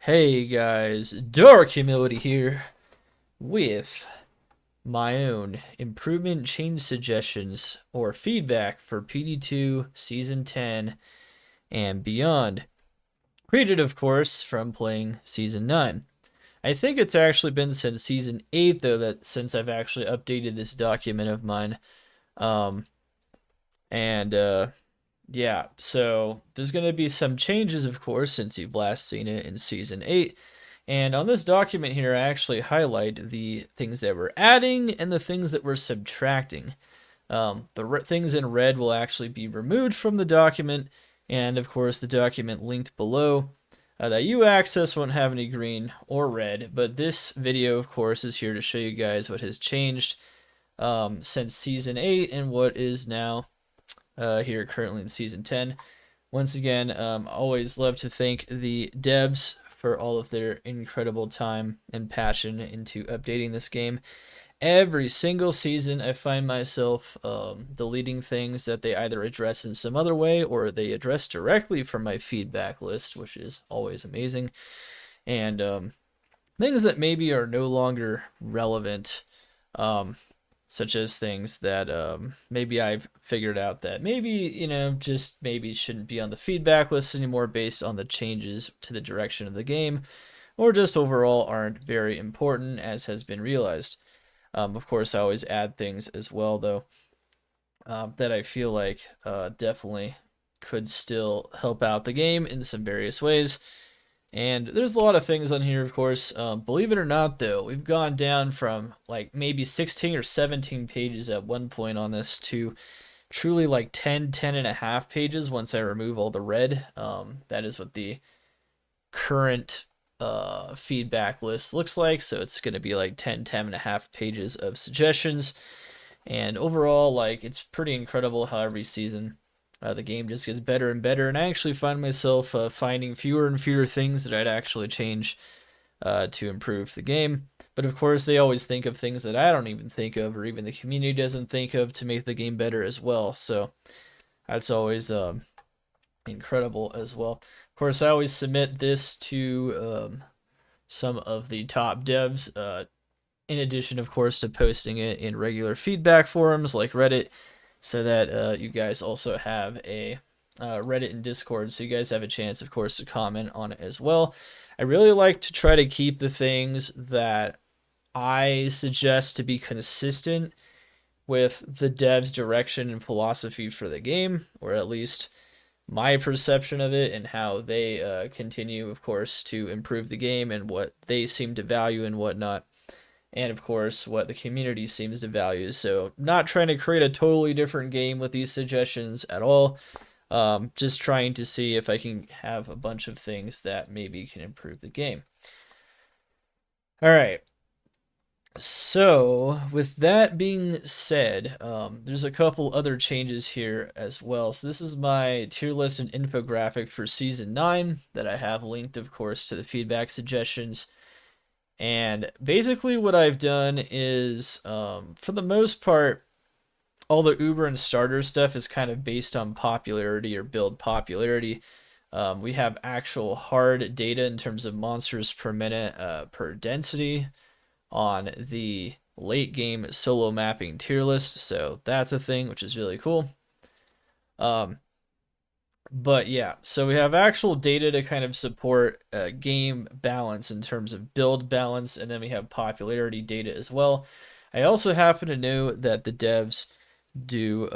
Hey guys, Dark Humility here with my own improvement change suggestions or feedback for PD2 Season 10 and beyond. Created, of course, from playing Season 9. I think it's actually been since Season 8, though, that since I've actually updated this document of mine. Um, and yeah, so there's going to be some changes, of course, since you've last seen it in Season 8. And on this document here, I actually highlight the things that we're adding and the things that we're subtracting. The things in red will actually be removed from the document, and of course, the document linked below that you access won't have any green or red. But this video, of course, is here to show you guys what has changed since Season 8 and what is now here currently in Season 10. Once again, always love to thank the devs for all of their incredible time and passion into updating this game. Every single season, I find myself deleting things that they either address in some other way or they address directly from my feedback list, which is always amazing. And things that maybe are no longer relevant, um, such as things that maybe I've figured out that maybe, just maybe shouldn't be on the feedback list anymore based on the changes to the direction of the game, or just overall aren't very important as has been realized. Of course, I always add things as well, though, that I feel like definitely could still help out the game in some various ways. And there's a lot of things on here, of course. Believe it or not, though, we've gone down from like maybe 16 or 17 pages at one point on this to truly like 10 and a half pages once I remove all the red. That is what the current feedback list looks like. So it's going to be like 10 and a half pages of suggestions. And overall, like, it's pretty incredible how every season the game just gets better and better. And I actually find myself finding fewer and fewer things that I'd actually change to improve the game. But of course, they always think of things that I don't even think of, or even the community doesn't think of, to make the game better as well. So that's always incredible as well. Of course, I always submit this to some of the top devs, in addition, of course, to posting it in regular feedback forums like Reddit, so that you guys also have a Reddit and Discord, so you guys have a chance, of course, to comment on it as well. I really like to try to keep the things that I suggest to be consistent with the devs' direction and philosophy for the game, or at least my perception of it and how they continue, of course, to improve the game and what they seem to value and whatnot. And of course, what the community seems to value. So, not trying to create a totally different game with these suggestions at all. Just trying to see if I can have a bunch of things that maybe can improve the game. All right. So, with that being said, there's a couple other changes here as well. So, this is my tier list and infographic for Season 9 that I have linked, of course, to the feedback suggestions. And basically, what I've done is, for the most part, all the Uber and starter stuff is kind of based on popularity or build popularity. We have actual hard data in terms of monsters per minute per density on the late game solo mapping tier list. So that's a thing, which is really cool. But yeah, so we have actual data to kind of support game balance in terms of build balance, and then we have popularity data as well. I also happen to know that the devs do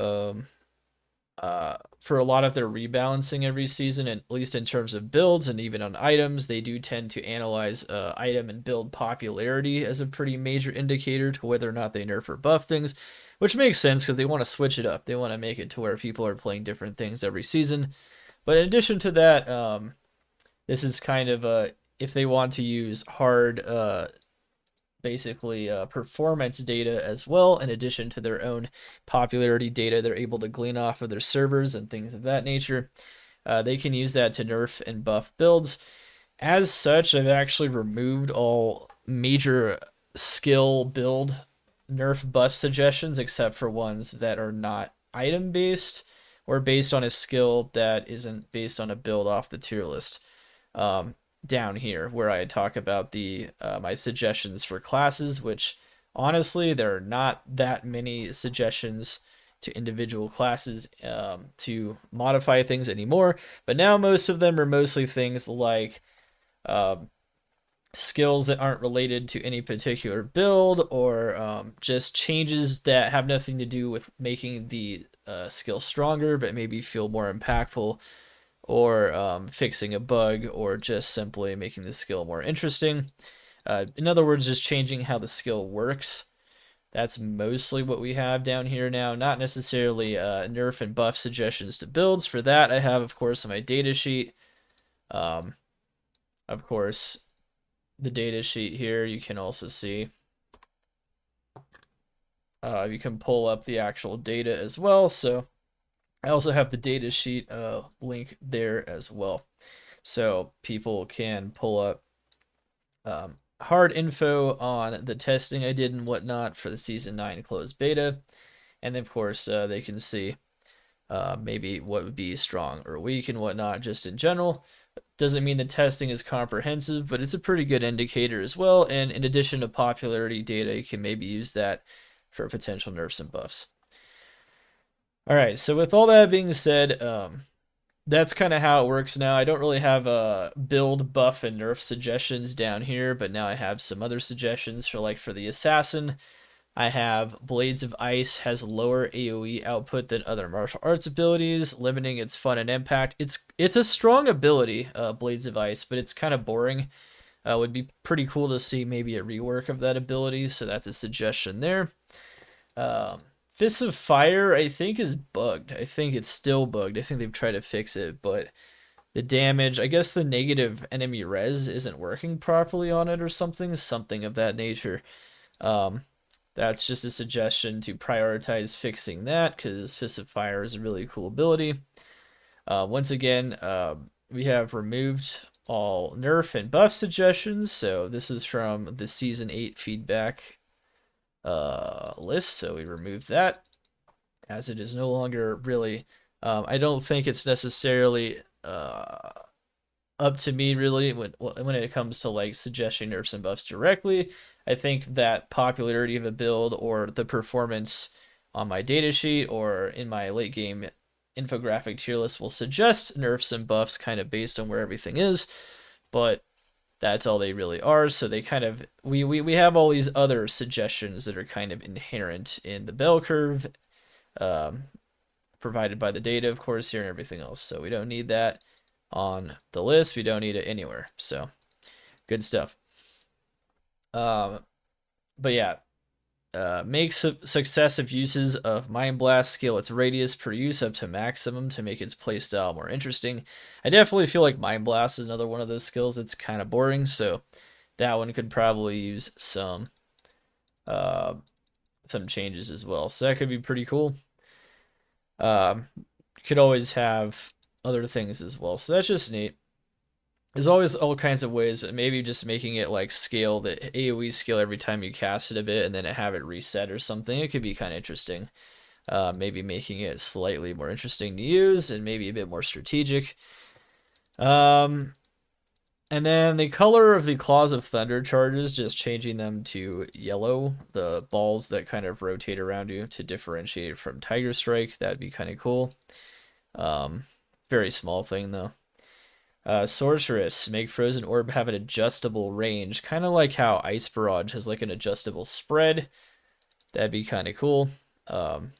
for a lot of their rebalancing every season, at least in terms of builds and even on items, they do tend to analyze item and build popularity as a pretty major indicator to whether or not they nerf or buff things, which makes sense because they want to switch it up. They want to make it to where people are playing different things every season. But in addition to that, this is kind of if they want to use hard basically performance data as well, in addition to their own popularity data they're able to glean off of their servers and things of that nature. They can use that to nerf and buff builds. As such, I've actually removed all major skill build nerf buff suggestions except for ones that are not item based or based on a skill that isn't based on a build off the tier list. down here where I talk about the my suggestions for classes, which honestly there are not that many suggestions to individual classes to modify things anymore. But now most of them are mostly things like um, skills that aren't related to any particular build, or just changes that have nothing to do with making the skill stronger, but maybe feel more impactful, or fixing a bug, or just simply making the skill more interesting. In other words, just changing how the skill works. That's mostly what we have down here now, not necessarily nerf and buff suggestions to builds. For that, I have, of course, on my data sheet. Um, of course, the data sheet here, you can also see. You can pull up the actual data as well. So I also have the data sheet link there as well. So people can pull up hard info on the testing I did and whatnot for the Season 9 closed beta. And then, of course, they can see maybe what would be strong or weak and whatnot, just in general. Doesn't mean the testing is comprehensive, but it's a pretty good indicator as well. And in addition to popularity data, you can maybe use that for potential nerfs and buffs. All right, so with all that being said, that's kind of how it works now. I don't really have build, buff, and nerf suggestions down here, but now I have some other suggestions for the assassin. I have Blades of Ice has lower AoE output than other martial arts abilities, limiting its fun and impact. It's a strong ability, Blades of Ice, but it's kind of boring. Would be pretty cool to see maybe a rework of that ability, so that's a suggestion there. Fists of Fire, I think, is bugged. I think it's still bugged. I think they've tried to fix it, but the damage, I guess the negative enemy res isn't working properly on it or something of that nature. That's just a suggestion to prioritize fixing that, because Fist of Fire is a really cool ability. Once again, we have removed all nerf and buff suggestions, so this is from the Season 8 feedback list, so we removed that, as it is no longer really, I don't think it's necessarily up to me really when it comes to like suggesting nerfs and buffs directly. I think that popularity of a build or the performance on my data sheet or in my late game infographic tier list will suggest nerfs and buffs kind of based on where everything is, but that's all they really are. So they kind of we have all these other suggestions that are kind of inherent in the bell curve, provided by the data, of course, here and everything else. So we don't need that on the list. We don't need it anywhere. So good stuff. But yeah, make successive uses of Mind Blast, scale its radius per use up to maximum to make its playstyle more interesting. I definitely feel like Mind Blast is another one of those skills that's kind of boring, so that one could probably use some changes as well. So that could be pretty cool. You could always have other things as well, so that's just neat. There's always all kinds of ways, but maybe just making it like scale the AoE scale every time you cast it a bit and then have it reset or something. It could be kind of interesting. Maybe making it slightly more interesting to use and maybe a bit more strategic. And then the color of the Claws of Thunder charges, just changing them to yellow, the balls that kind of rotate around you to differentiate from Tiger Strike. That'd be kind of cool. Very small thing though. Sorceress, make Frozen Orb have an adjustable range, kind of like how Ice Barrage has like an adjustable spread. That'd be kind of cool.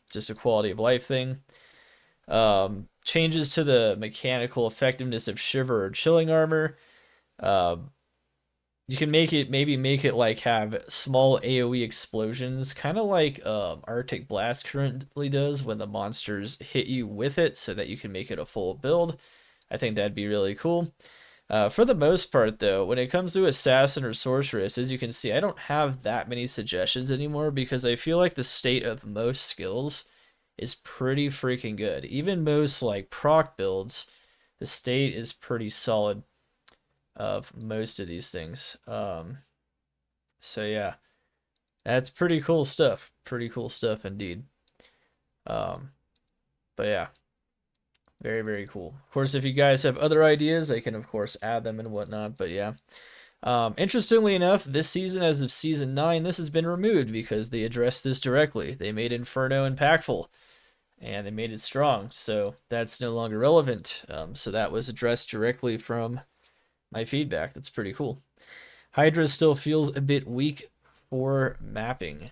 Just a quality of life thing. Changes to the mechanical effectiveness of Shiver or Chilling Armor. You can make it like have small AoE explosions, kind of like Arctic Blast currently does when the monsters hit you with it, so that you can make it a full build. I think that'd be really cool. For the most part, though, when it comes to Assassin or Sorceress, as you can see, I don't have that many suggestions anymore because I feel like the state of most skills is pretty freaking good. Even most, like, proc builds, the state is pretty solid of most of these things. So, yeah, that's pretty cool stuff. Pretty cool stuff indeed. But, yeah. Very, very cool. Of course, if you guys have other ideas, I can, of course, add them and whatnot. But yeah. Interestingly enough, this season, as of Season 9, this has been removed because they addressed this directly. They made Inferno impactful, and they made it strong. So that's no longer relevant. So that was addressed directly from my feedback. That's pretty cool. Hydra still feels a bit weak for mapping.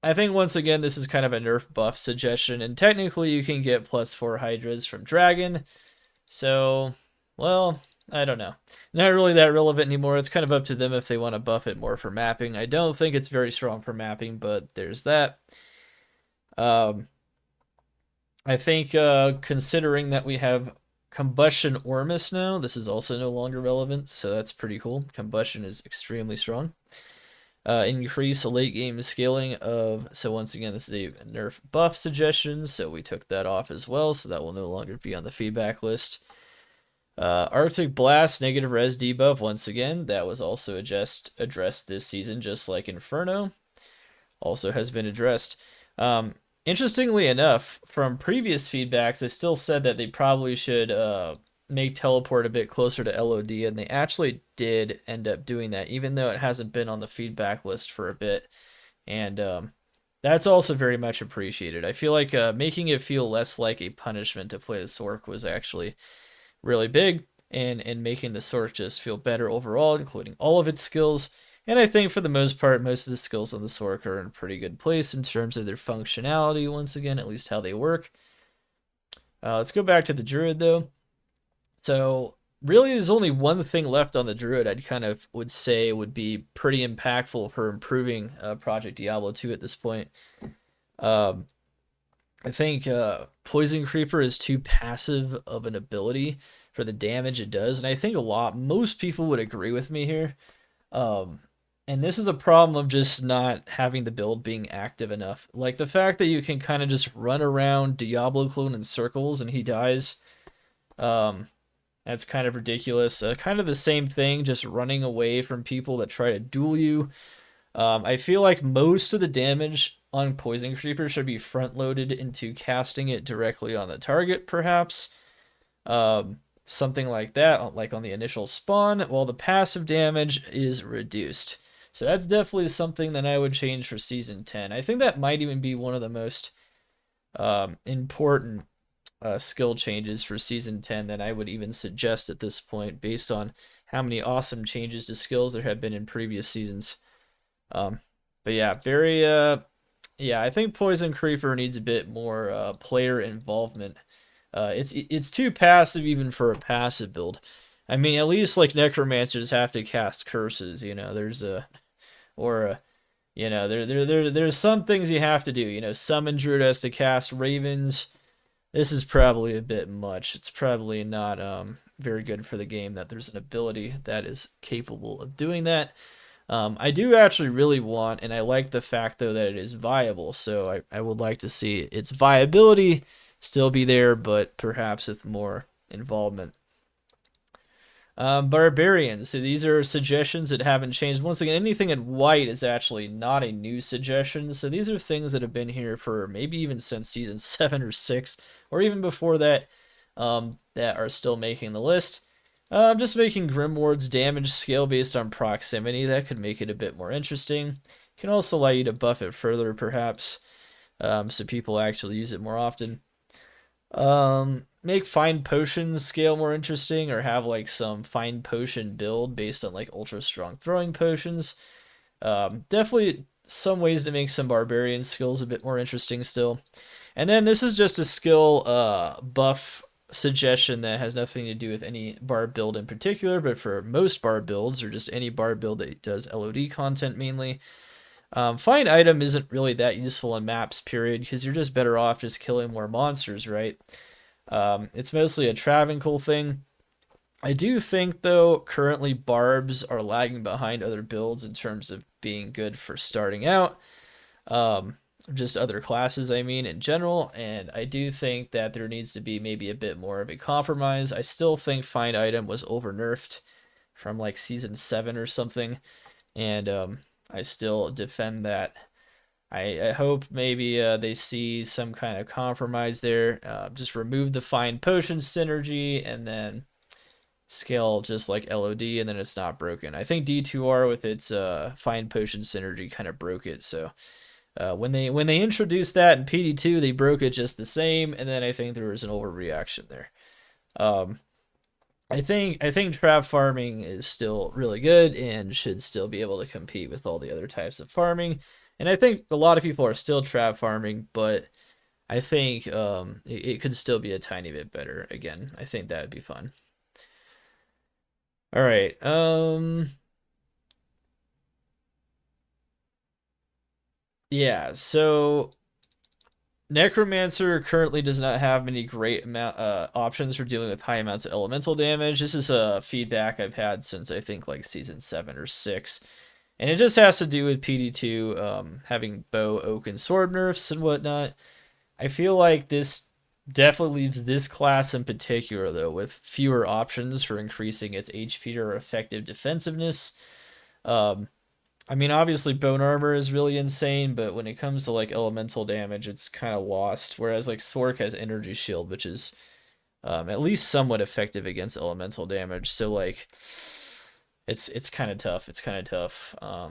I think once again this is kind of a nerf buff suggestion, and technically you can get +4 Hydras from Dragon, so, well, I don't know. Not really that relevant anymore. It's kind of up to them if they want to buff it more for mapping. I don't think it's very strong for mapping, but there's that. I think considering that we have Combustion Ormus now, this is also no longer relevant, so that's pretty cool. Combustion is extremely strong. Increase late game scaling of, so once again, this is a nerf buff suggestion, so we took that off as well, so that will no longer be on the feedback list. Arctic Blast negative res debuff, once again, that was also addressed this season, just like Inferno, also has been addressed. Interestingly enough, from previous feedbacks, they still said that they probably should make teleport a bit closer to LOD, and they actually did end up doing that, even though it hasn't been on the feedback list for a bit. And that's also very much appreciated. I feel like making it feel less like a punishment to play the Sorc was actually really big, and making the Sorc just feel better overall, including all of its skills. And I think for the most part, most of the skills on the Sorc are in a pretty good place in terms of their functionality, once again, at least how they work. Let's go back to the Druid, though. So really there's only one thing left on the Druid I'd kind of would say would be pretty impactful for improving Project Diablo 2 at this point. I think Poison Creeper is too passive of an ability for the damage it does, and I think most people would agree with me here. And this is a problem of just not having the build being active enough. Like the fact that you can kind of just run around Diablo clone in circles and he dies. That's kind of ridiculous. Kind of the same thing, just running away from people that try to duel you. I feel like most of the damage on Poison Creeper should be front-loaded into casting it directly on the target, perhaps. Something like that, like on the initial spawn, while the passive damage is reduced. So that's definitely something that I would change for Season 10. I think that might even be one of the most important skill changes for Season 10 that I would even suggest at this point, based on how many awesome changes to skills there have been in previous seasons. But yeah, yeah, I think Poison Creeper needs a bit more player involvement. It's too passive even for a passive build. I mean, at least like necromancers have to cast curses, you know. There's there's some things you have to do. You know, summon Druid has to cast ravens. This is probably a bit much. It's probably not very good for the game that there's an ability that is capable of doing that. I do actually really want, and I like the fact though that it is viable. So I would like to see its viability still be there, but perhaps with more involvement. Barbarians. So these are suggestions that haven't changed. Once again, anything in white is actually not a new suggestion. So these are things that have been here for maybe even since Season 7 or 6, or even before that, that are still making the list. Just making Grimward's damage scale based on proximity. That could make it a bit more interesting. Can also allow you to buff it further, perhaps, so people actually use it more often. Make Find Potions scale more interesting, or have like some Find Potion build based on like ultra strong throwing potions. Definitely some ways to make some barbarian skills a bit more interesting still. And then this is just a skill buff suggestion that has nothing to do with any barb build in particular, but for most barb builds, or just any barb build that does LOD content mainly. Find Item isn't really that useful in maps, period, because you're just better off just killing more monsters, right? It's mostly a Travancore thing. I do think, though, currently barbs are lagging behind other builds in terms of being good for starting out. Just other classes, I mean, in general, and I do think that there needs to be maybe a bit more of a compromise. I still think Find Item was over-nerfed from like Season 7 or something, and I still defend that I hope maybe they see some kind of compromise there. Just remove the fine potion synergy and then scale just like LOD, and then it's not broken. I think D2R with its fine potion synergy kind of broke it. So when they introduced that in PD2, they broke it just the same, and then I think there was an overreaction there. Um, I think trap farming is still really good and should still be able to compete with all the other types of farming. And I think a lot of people are still trap farming, but I think it could still be a tiny bit better. Again, I think that would be fun. All right. Yeah, so Necromancer currently does not have many great options for dealing with high amounts of elemental damage. This is a feedback I've had since I think like season 7 or 6. And it just has to do with PD2 having bow, oak, and sword nerfs and whatnot. I feel like this definitely leaves this class in particular, though, with fewer options for increasing its HP or effective defensiveness. Um, I mean, obviously, bone armor is really insane, but when it comes to like elemental damage, it's kind of lost. Whereas like Sork has energy shield, which is at least somewhat effective against elemental damage. So like, it's kind of tough. It's kind of tough. I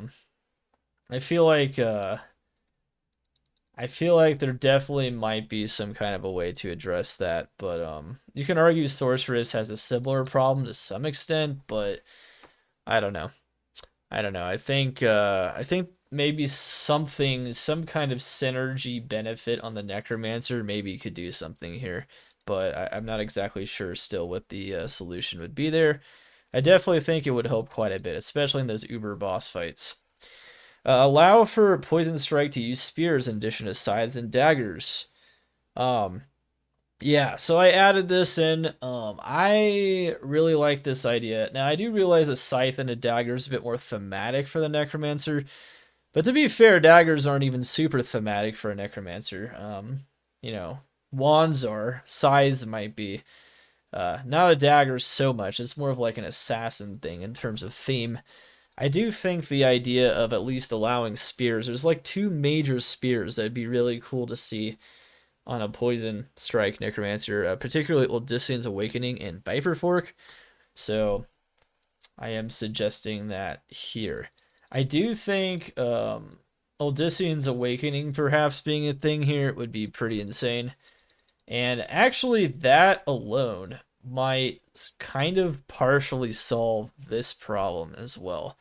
feel like there definitely might be some kind of a way to address that, but you can argue Sorceress has a similar problem to some extent, but I don't know. I don't know. I think maybe some kind of synergy benefit on the Necromancer maybe could do something here, but I'm not exactly sure still what the solution would be there. I definitely think it would help quite a bit, especially in those Uber boss fights. Allow for Poison Strike to use spears in addition to scythes and daggers. Um, yeah, so I added this in. I really like this idea. Now, I do realize a scythe and a dagger is a bit more thematic for the Necromancer, but to be fair, daggers aren't even super thematic for a Necromancer. You know, wands are, scythes might be. Not a dagger so much. It's more of like an assassin thing in terms of theme. I do think the idea of at least allowing spears, there's like two major spears that'd be really cool to see on a Poison Strike Necromancer, particularly Odyssean's Awakening and Viper Fork. So I am suggesting that here. I do think Odyssean's Awakening perhaps being a thing here would be pretty insane. And actually, that alone might kind of partially solve this problem as well.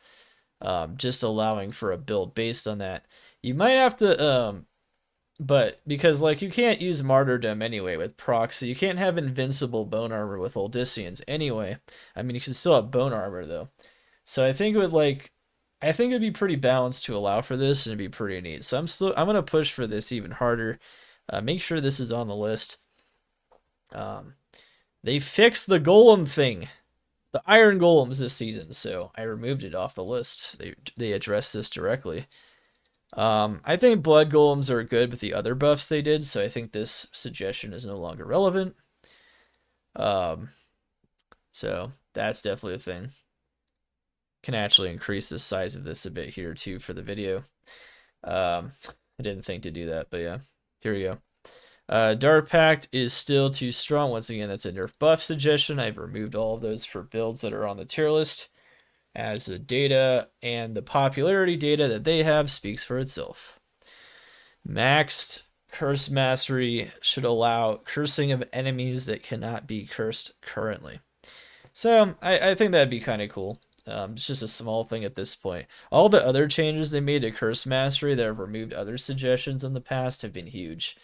Just allowing for a build based on that. You might have to but because like you can't use martyrdom anyway with proxy, you can't have invincible bone armor with Odysseans anyway. I mean, you can still have bone armor though. So I think it'd be pretty balanced to allow for this, and it'd be pretty neat. So I'm gonna push for this even harder. Make sure this is on the list. They fixed the golem thing, the iron golems this season, so I removed it off the list. They addressed this directly. I think blood golems are good with the other buffs they did, so I think this suggestion is no longer relevant. So that's definitely a thing. Can actually increase the size of this a bit here too for the video. I didn't think to do that, but yeah, here we go. Dark Pact is still too strong. Once again, that's a nerf buff suggestion. I've removed all of those for builds that are on the tier list, as the data and the popularity data that they have speaks for itself. Maxed Curse Mastery should allow cursing of enemies that cannot be cursed currently. So I think that'd be kind of cool. It's just a small thing at this point. All the other changes they made to Curse Mastery that have removed other suggestions in the past have been huge.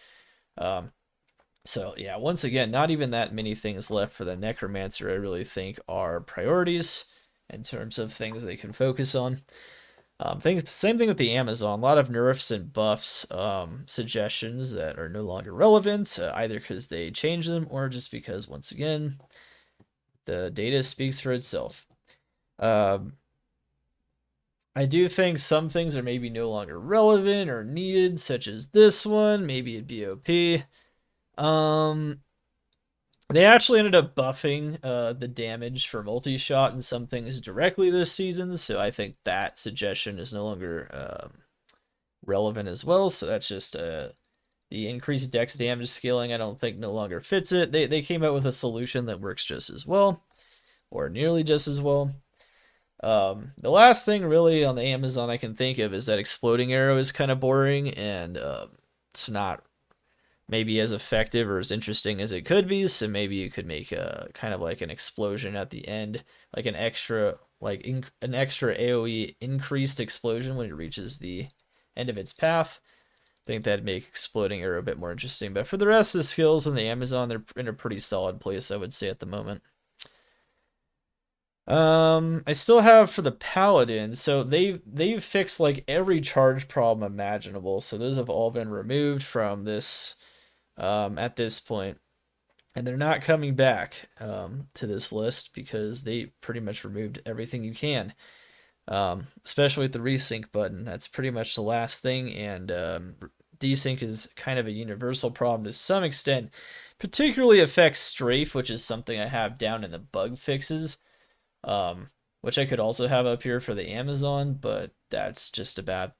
So yeah, once again, not even that many things left for the Necromancer I really think are priorities in terms of things they can focus on. Same thing with the Amazon. A lot of nerfs and buffs suggestions that are no longer relevant, either because they changed them or just because, once again, the data speaks for itself. I do think some things are maybe no longer relevant or needed, such as this one. Maybe it'd be OP. They actually ended up buffing the damage for multi-shot and some things directly this season, so I think that suggestion is no longer relevant as well. So that's just the increased dex damage scaling. I don't think no longer fits it. They came out with a solution that works just as well, or nearly just as well. The last thing really on the Amazon I can think of is that exploding arrow is kind of boring, and it's not maybe as effective or as interesting as it could be. So maybe you could make a kind of like an explosion at the end, like an extra an extra AoE increased explosion when it reaches the end of its path. I think that'd make exploding arrow a bit more interesting. But for the rest of the skills in the Amazon, they're in a pretty solid place, I would say, at the moment. I still have for the paladin, so they've fixed like every charge problem imaginable. So those have all been removed from this at this point, and they're not coming back to this list because they pretty much removed everything you can. Especially with the resync button, that's pretty much the last thing, and desync is kind of a universal problem to some extent. Particularly affects strafe, which is something I have down in the bug fixes. Which I could also have up here for the Amazon, but that's just about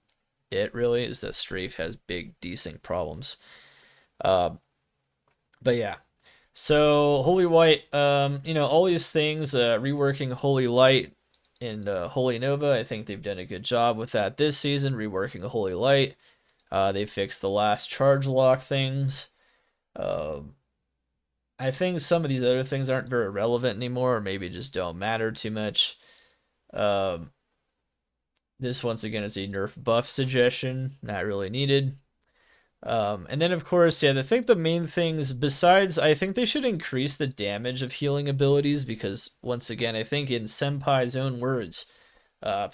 it really, is that strafe has big desync problems. But yeah, so Holy White, all these things, reworking Holy Light and Holy Nova, I think they've done a good job with that this season, reworking a Holy Light. They fixed the last charge lock things. I think some of these other things aren't very relevant anymore, or maybe just don't matter too much. This once again is a nerf buff suggestion, not really needed. And then of course, yeah, I think the main things besides, I think they should increase the damage of healing abilities, because once again, I think in Senpai's own words,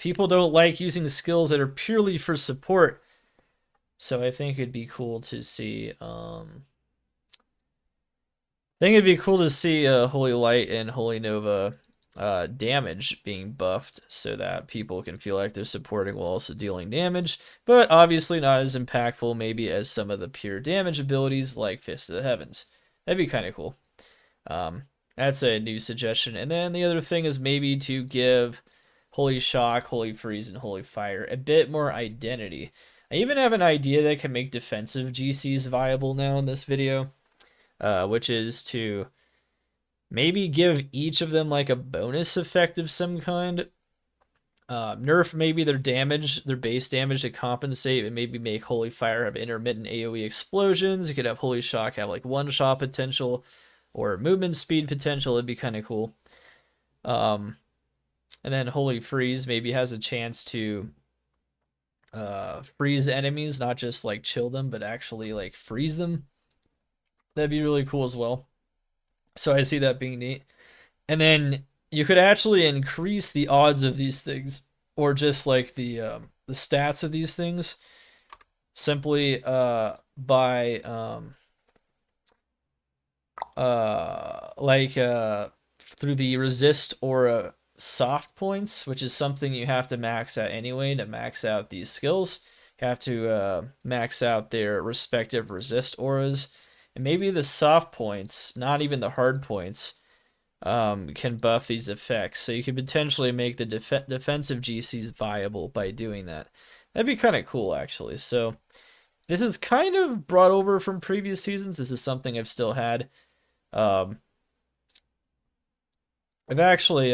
people don't like using skills that are purely for support. So I think it'd be cool to see, Holy Light and Holy Nova damage being buffed so that people can feel like they're supporting while also dealing damage, but obviously not as impactful maybe as some of the pure damage abilities like Fist of the Heavens. That'd be kind of cool. That's a new suggestion. And then the other thing is maybe to give Holy Shock, Holy Freeze, and Holy Fire a bit more identity. I even have an idea that can make defensive GCs viable now in this video. Which is to maybe give each of them like a bonus effect of some kind. Nerf maybe their damage, their base damage to compensate, and maybe make Holy Fire have intermittent AoE explosions. You could have Holy Shock have like one-shot potential or movement speed potential. It'd be kind of cool. And then Holy Freeze maybe has a chance to freeze enemies, not just like chill them, but actually like freeze them. That'd be really cool as well. So I see that being neat. And then you could actually increase the odds of these things, or just like the stats of these things, simply by through the resist aura soft points, which is something you have to max out anyway to max out these skills. You have to max out their respective resist auras. And maybe the soft points, not even the hard points, can buff these effects. So you could potentially make the defensive GCs viable by doing that. That'd be kind of cool, actually. So this is kind of brought over from previous seasons. This is something I've still had. I've actually,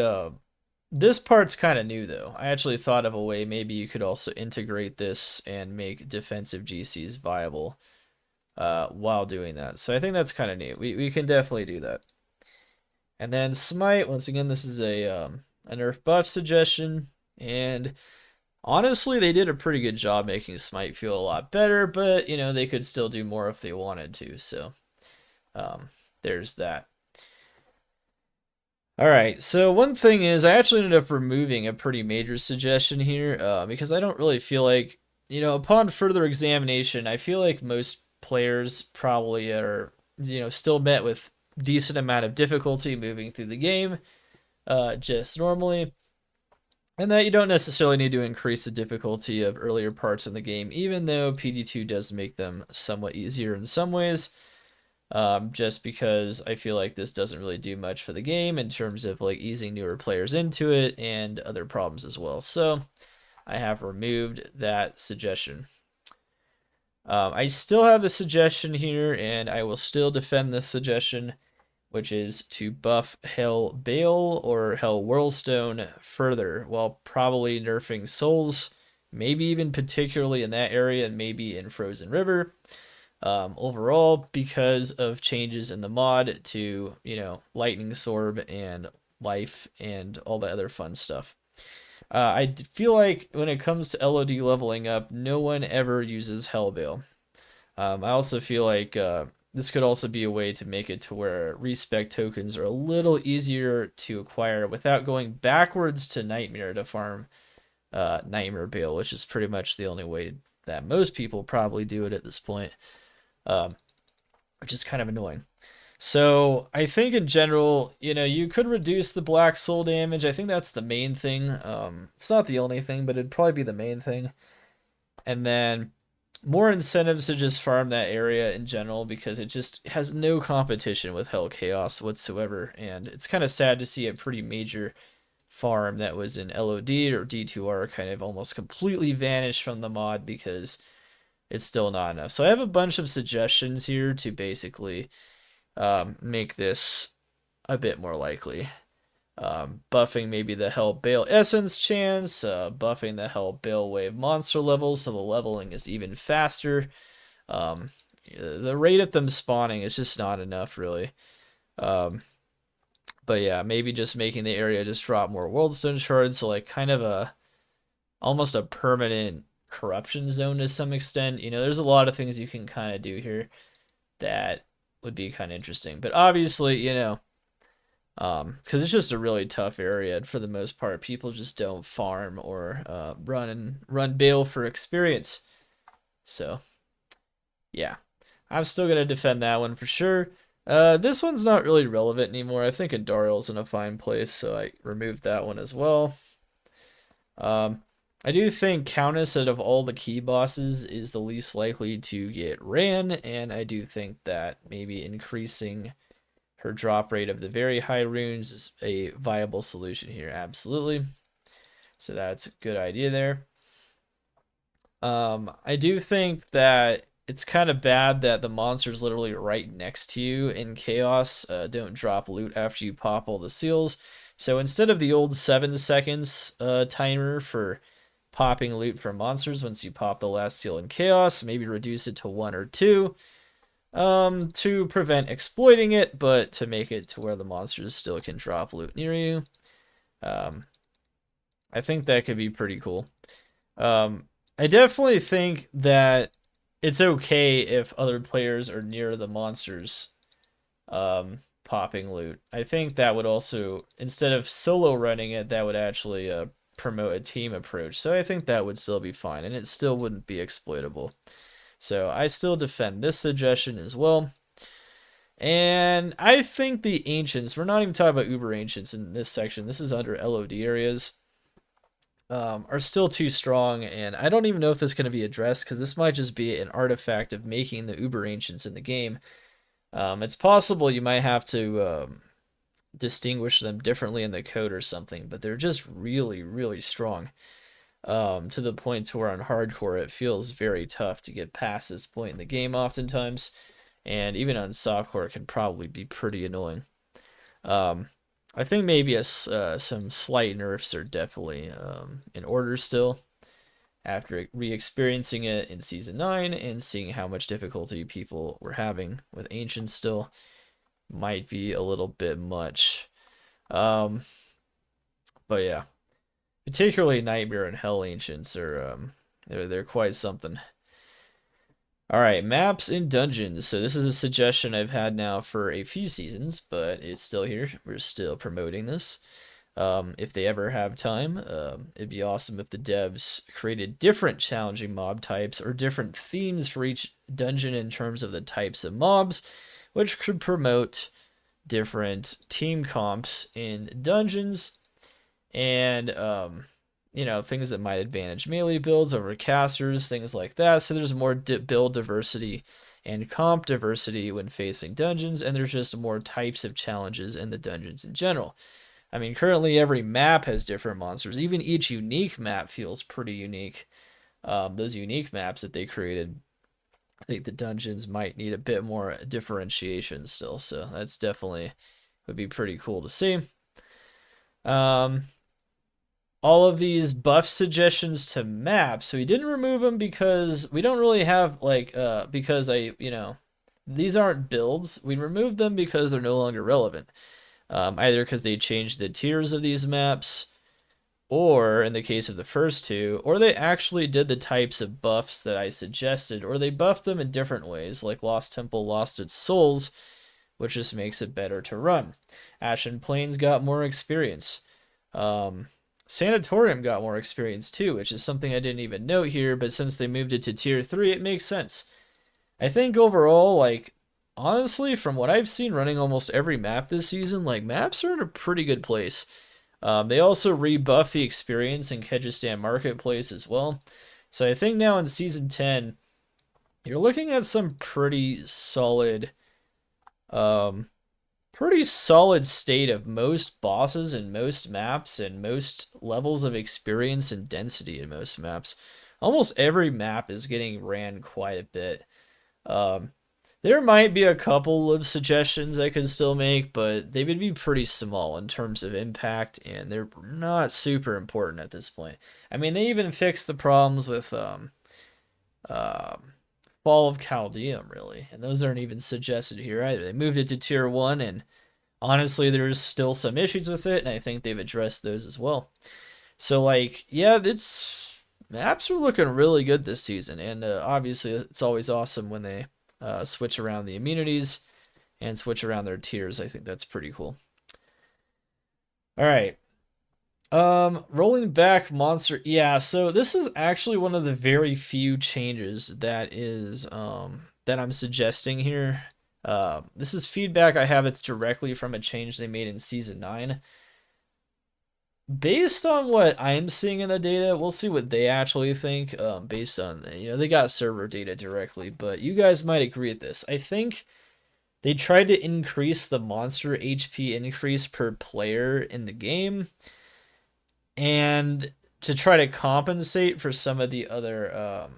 this part's kind of new, though. I actually thought of a way maybe you could also integrate this and make defensive GCs viable. While doing that. So I think that's kind of neat. We can definitely do that. And then Smite, once again, this is a nerf buff suggestion. And honestly, they did a pretty good job making Smite feel a lot better, but, they could still do more if they wanted to. So there's that. All right, so one thing is I actually ended up removing a pretty major suggestion here because I don't really feel like, upon further examination, I feel like most players probably are, still met with decent amount of difficulty moving through the game just normally, and that you don't necessarily need to increase the difficulty of earlier parts in the game, even though PD2 does make them somewhat easier in some ways, just because I feel like this doesn't really do much for the game in terms of like easing newer players into it and other problems as well. So I have removed that suggestion. I still have the suggestion here, and I will still defend this suggestion, which is to buff Hell Bale or Hell Whirlstone further, while probably nerfing Souls, maybe even particularly in that area, and maybe in Frozen River. Overall, because of changes in the mod to, Lightning Sorb and Life and all the other fun stuff. I feel like when it comes to LOD leveling up, no one ever uses Hellbale. I also feel like this could also be a way to make it to where respec tokens are a little easier to acquire without going backwards to Nightmare to farm Nightmare Bale, which is pretty much the only way that most people probably do it at this point, which is kind of annoying. So I think in general, you could reduce the black soul damage. I think that's the main thing. It's not the only thing, but it'd probably be the main thing. And then more incentives to just farm that area in general, because it just has no competition with Hell Chaos whatsoever. And it's kind of sad to see a pretty major farm that was in LOD or D2R kind of almost completely vanish from the mod because it's still not enough. So I have a bunch of suggestions here to basically make this a bit more likely. Buffing maybe the Hell Bale Essence chance, buffing the Hell Bale Wave monster levels so the leveling is even faster. The rate of them spawning is just not enough, really. But yeah, maybe just making the area just drop more Worldstone shards, so like kind of almost a permanent corruption zone to some extent. There's a lot of things you can kind of do here that would be kind of interesting. But obviously, because it's just a really tough area, and for the most part, people just don't farm or run Bale for experience. So, yeah, I'm still gonna defend that one for sure. This one's not really relevant anymore. I think Andariel's in a fine place, so I removed that one as well. I do think Countess, out of all the key bosses, is the least likely to get ran, and I do think that maybe increasing her drop rate of the very high runes is a viable solution here, absolutely. So that's a good idea there. I do think that it's kind of bad that the monster's literally right next to you in Chaos. Don't drop loot after you pop all the seals. So instead of the old 7 seconds timer for popping loot for monsters once you pop the last seal in Chaos, maybe reduce it to 1 or 2 to prevent exploiting it, but to make it to where the monsters still can drop loot near you. I think that could be pretty cool. I definitely think that it's okay if other players are near the monsters popping loot. I think that would also, instead of solo running it, that would actually promote a team approach. So I think that would still be fine, and it still wouldn't be exploitable. So I still defend this suggestion as well. And I think the Ancients, we're not even talking about Uber Ancients in this section, this is under LOD areas, are still too strong, and I don't even know if this is going to be addressed, because this might just be an artifact of making the Uber Ancients in the game. It's possible you might have to distinguish them differently in the code or something, but they're just really, really strong. To the point to where on hardcore it feels very tough to get past this point in the game oftentimes, and even on softcore it can probably be pretty annoying. I think maybe some slight nerfs are definitely in order still, after re-experiencing it in Season 9 and seeing how much difficulty people were having with Ancients still. Might be a little bit much. But yeah. Particularly Nightmare and Hell Ancients are they're quite something. All right, maps and dungeons. So this is a suggestion I've had now for a few seasons, but it's still here. We're still promoting this. If they ever have time, it'd be awesome if the devs created different challenging mob types or different themes for each dungeon in terms of the types of mobs, which could promote different team comps in dungeons, and things that might advantage melee builds over casters, things like that. So there's more build diversity and comp diversity when facing dungeons, and there's just more types of challenges in the dungeons in general. I mean, currently every map has different monsters. Even each unique map feels pretty unique. Those unique maps that they created I think the dungeons might need a bit more differentiation still, so that's definitely would be pretty cool to see. Um, all of these buff suggestions to maps, so we didn't remove them because we don't really have like because these aren't builds. We removed them because they're no longer relevant. Either because they changed the tiers of these maps, or in the case of the first two, or they actually did the types of buffs that I suggested, or they buffed them in different ways, like Lost Temple lost its souls, which just makes it better to run. Ashen Plains got more experience. Sanatorium got more experience too, which is something I didn't even note here, but since they moved it to tier 3, it makes sense. I think overall, like, honestly, from what I've seen running almost every map this season, like, maps are in a pretty good place. They also rebuffed the experience in Kyrgyzstan Marketplace as well. So I think now in Season 10, you're looking at some pretty solid state of most bosses and most maps and most levels of experience and density in most maps. Almost every map is getting ran quite a bit. Um, there might be a couple of suggestions I could still make, but they would be pretty small in terms of impact, and they're not super important at this point. I mean, they even fixed the problems with um, Fall of Chaldeum, really, and those aren't even suggested here either. They moved it to tier 1, and honestly, there's still some issues with it, and I think they've addressed those as well. So, like, yeah, it's maps are looking really good this season, and obviously, it's always awesome when they switch around the immunities and switch around their tiers. I think that's pretty cool. All right. Rolling back monster. Yeah, so this is actually one of the very few changes that I'm suggesting here. This is feedback I have that's directly from a change they made in season 9. Based on what I'm seeing in the data, we'll see what they actually think. Based on they got server data directly, but you guys might agree with this. I think they tried to increase the monster HP increase per player in the game, and to try to compensate for some of the other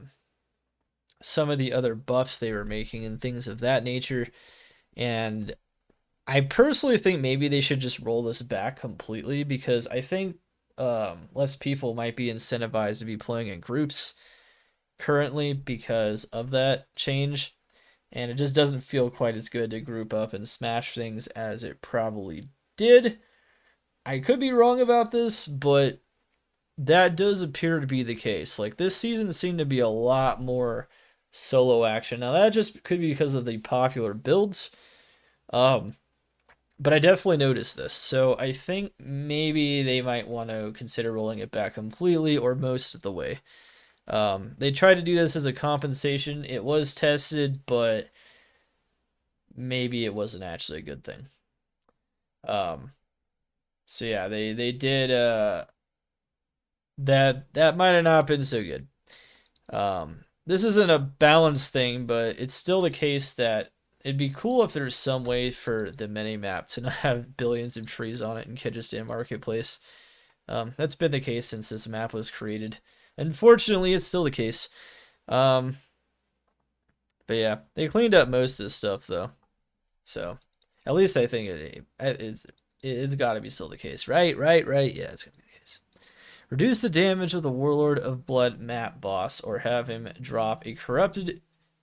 buffs they were making and things of that nature. And I personally think maybe they should just roll this back completely, because I think less people might be incentivized to be playing in groups currently because of that change. And it just doesn't feel quite as good to group up and smash things as it probably did. I could be wrong about this, but that does appear to be the case. Like, this season seemed to be a lot more solo action. Now, that just could be because of the popular builds. But I definitely noticed this. So I think maybe they might want to consider rolling it back completely or most of the way. They tried to do this as a compensation. It was tested, but maybe it wasn't actually a good thing. So yeah, they did that might have not been so good. This isn't a balanced thing, but it's still the case that it'd be cool if there's some way for the mini-map to not have billions of trees on it in Kyrgyzstan Marketplace. That's been the case since this map was created. Unfortunately, it's still the case. But yeah, they cleaned up most of this stuff, though. So, at least I think it's got to be still the case. Right? Yeah, it's going to be the case. Reduce the damage of the Warlord of Blood map boss, or have him drop a corrupted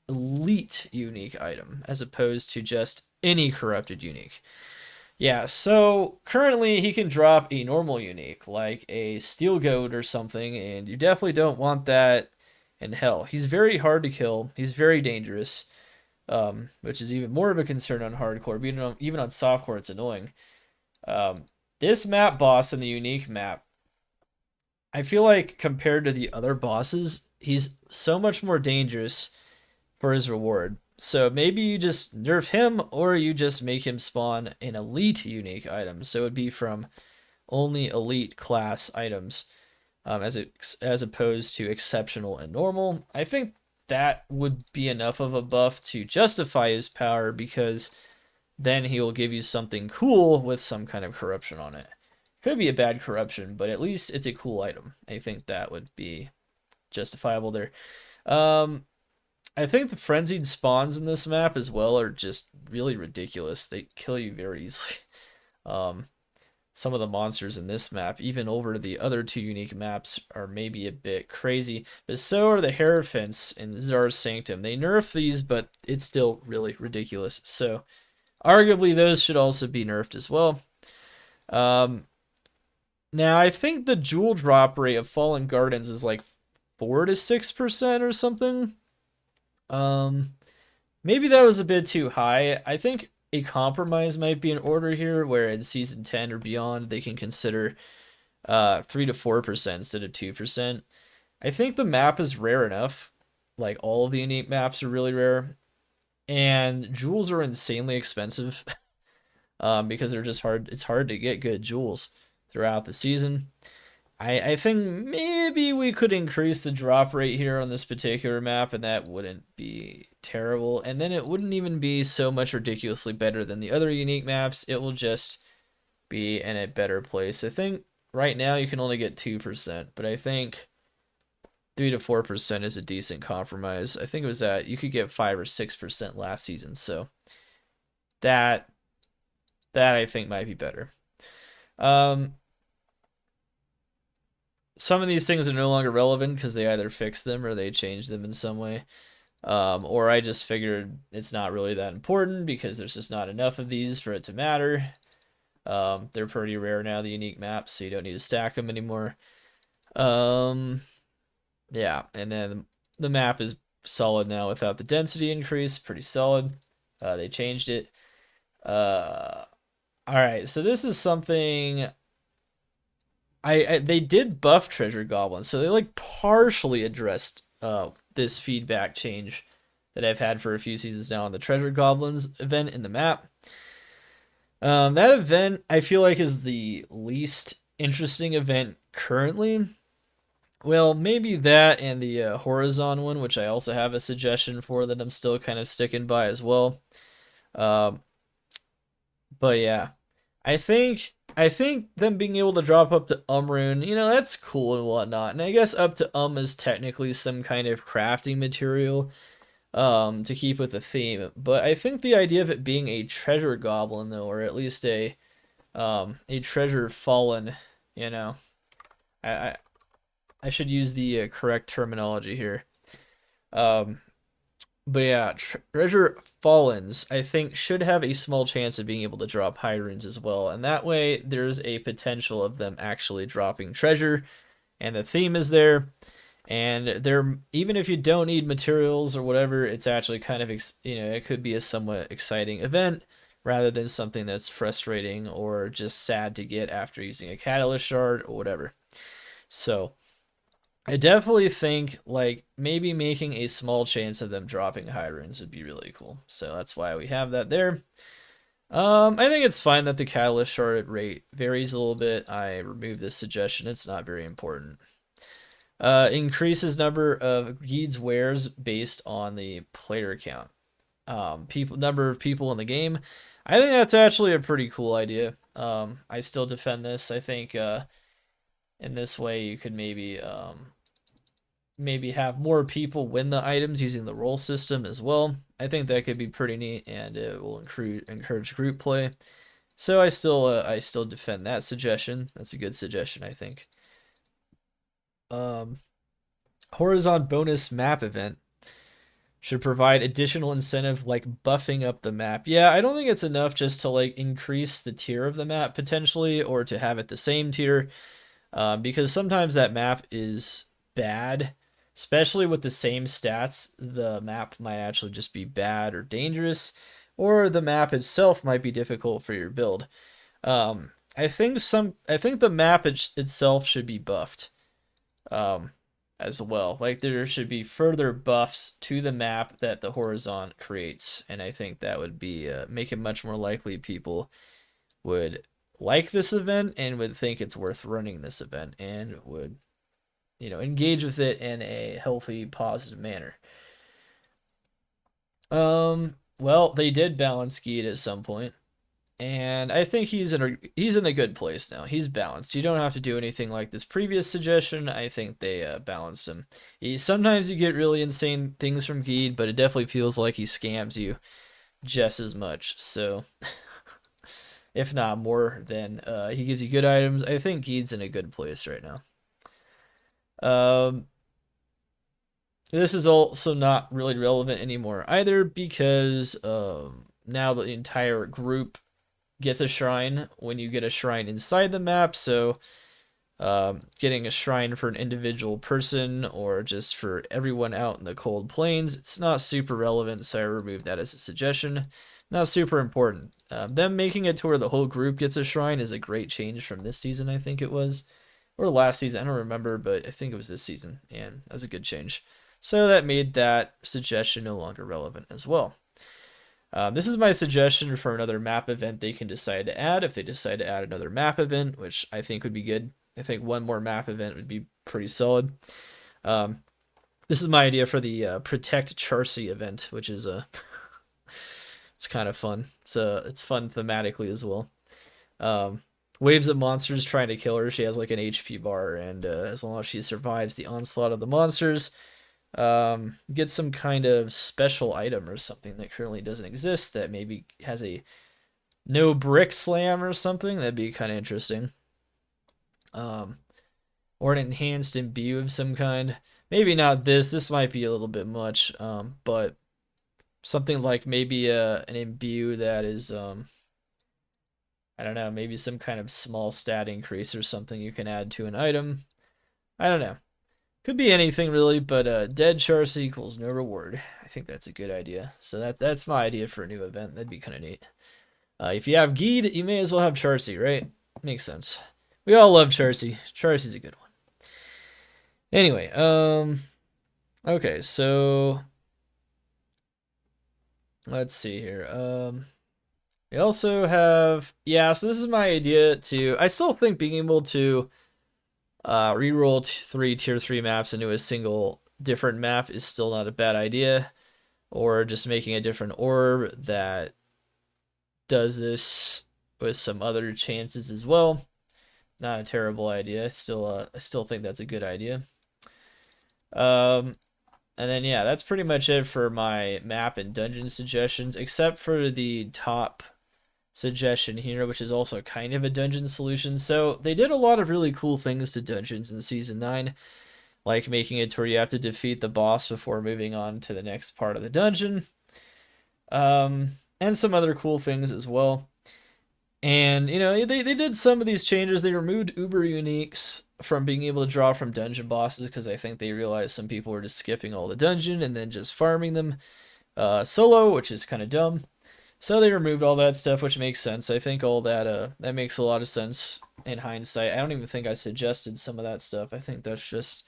elite unique item, as opposed to just any corrupted unique. Yeah, so currently he can drop a normal unique, like a steel goat or something, and you definitely don't want that in hell. He's very hard to kill. He's very dangerous, which is even more of a concern on hardcore. Even on softcore, it's annoying. This map boss in the unique map, I feel like compared to the other bosses, he's so much more dangerous for his reward. So maybe you just nerf him, or you just make him spawn an elite unique item. So it would be from only elite class items, as opposed to exceptional and normal. I think that would be enough of a buff to justify his power, because then he will give you something cool with some kind of corruption on it. Could be a bad corruption, but at least it's a cool item. I think that would be justifiable there. I think the frenzied spawns in this map as well are just really ridiculous. They kill you very easily. Um, some of the monsters in this map, even over the other two unique maps, are maybe a bit crazy. But so are the Hierophants in Czar's Sanctum. They nerf these, but it's still really ridiculous. So arguably those should also be nerfed as well. Now I think the jewel drop rate of Fallen Gardens is like 4 to 6% or something. Um, Maybe that was a bit too high. I think a compromise might be in order here, where in season 10 or beyond they can consider 3 to 4% instead of 2%. I think the map is rare enough. Like all of the unique maps are really rare, and jewels are insanely expensive because they're just hard. It's hard to get good jewels throughout the season. I think maybe we could increase the drop rate here on this particular map, and that wouldn't be terrible. And then it wouldn't even be so much ridiculously better than the other unique maps. It will just be in a better place. I think right now you can only get 2%, but I think 3 to 4% is a decent compromise. I think it was that you could get 5 or 6% last season, so that I think might be better. Some of these things are no longer relevant because they either fix them or they change them in some way. Or I just figured it's not really that important because there's just not enough of these for it to matter. They're pretty rare now, the unique maps, so you don't need to stack them anymore. Yeah, and then the map is solid now without the density increase. Pretty solid. They changed it. Alright, so this is something... they did buff treasure goblins, so they like partially addressed this feedback change that I've had for a few seasons now on the treasure goblins event in the map. That event I feel like is the least interesting event currently. Well, maybe that and the Horizon one, which I also have a suggestion for that I'm still kind of sticking by as well. But yeah, I think them being able to drop up to Rune, that's cool and whatnot. And I guess up to is technically some kind of crafting material to keep with the theme. But I think the idea of it being a treasure goblin, though, or at least a treasure fallen, I I should use the correct terminology here. But yeah, treasure fallens, I think, should have a small chance of being able to drop high runes as well. And that way, there's a potential of them actually dropping treasure. And the theme is there. And they're, even if you don't need materials or whatever, it's actually kind of, it could be a somewhat exciting event rather than something that's frustrating or just sad to get after using a catalyst shard or whatever. So I definitely think like maybe making a small chance of them dropping high runes would be really cool. So that's why we have that there. I think it's fine that the catalyst shard rate varies a little bit. I removed this suggestion. It's not very important. Increases number of Geed's wares based on the player count. Number of people in the game. I think that's actually a pretty cool idea. I still defend this. I think in this way you could maybe have more people win the items using the roll system as well. I think that could be pretty neat, and it will encourage group play. So I still defend that suggestion. That's a good suggestion, I think. Horizon bonus map event should provide additional incentive like buffing up the map. Yeah, I don't think it's enough just to like increase the tier of the map potentially, or to have it the same tier, because sometimes that map is bad. Especially with the same stats, the map might actually just be bad or dangerous, or the map itself might be difficult for your build. I think the map itself should be buffed as well. Like there should be further buffs to the map that the Horizon creates, and I think that would be make it much more likely people would like this event and would think it's worth running this event and would engage with it in a healthy, positive manner. Well, they did balance Geed at some point. And I think he's in a good place now. He's balanced. You don't have to do anything like this previous suggestion. I think they balanced him. Sometimes you get really insane things from Geed, but it definitely feels like he scams you just as much. So, if not more, then he gives you good items. I think Geed's in a good place right now. This is also not really relevant anymore either because now the entire group gets a shrine when you get a shrine inside the map. So getting a shrine for an individual person or just for everyone out in the cold plains, it's not super relevant, so I removed that as a suggestion. Not super important. Them making it to where the whole group gets a shrine is a great change from this season, I think it was. Or last season, I don't remember, but I think it was this season, and that was a good change. So that made that suggestion no longer relevant as well. This is my suggestion for another map event they can decide to add. If they decide to add another map event, which I think would be good. I think one more map event would be pretty solid. This is my idea for the Protect Charcy event, which is it's kind of fun. It's fun thematically as well. Waves of monsters trying to kill her. She has like an HP bar, and as long as she survives the onslaught of the monsters, get some kind of special item or something that currently doesn't exist that maybe has a no brick slam or something. That'd be kind of interesting. Or an enhanced imbue of some kind. Maybe not this. This might be a little bit much. But something like maybe an imbue that is I don't know, maybe some kind of small stat increase or something you can add to an item. I don't know. Could be anything really, but dead Charcy equals no reward. I think that's a good idea. So that's my idea for a new event. That'd be kind of neat. If you have Geed, you may as well have Charcy, right? Makes sense. We all love Charcy. Charcy's a good one. Anyway, okay, so let's see here. We also have, so this is my idea I still think being able to reroll 3 tier 3 maps into a single different map is still not a bad idea. Or just making a different orb that does this with some other chances as well. Not a terrible idea. I still think that's a good idea. And then that's pretty much it for my map and dungeon suggestions, except for the top suggestion here, which is also kind of a dungeon solution. So they did a lot of really cool things to dungeons in season 9, like making it to where you have to defeat the boss before moving on to the next part of the dungeon, and some other cool things as well. And they did some of these changes. They removed uber uniques from being able to draw from dungeon bosses because I think they realized some people were just skipping all the dungeon and then just farming them solo, which is kind of dumb. So they removed all that stuff, which makes sense. I think all that that makes a lot of sense in hindsight. I don't even think I suggested some of that stuff. I think that's just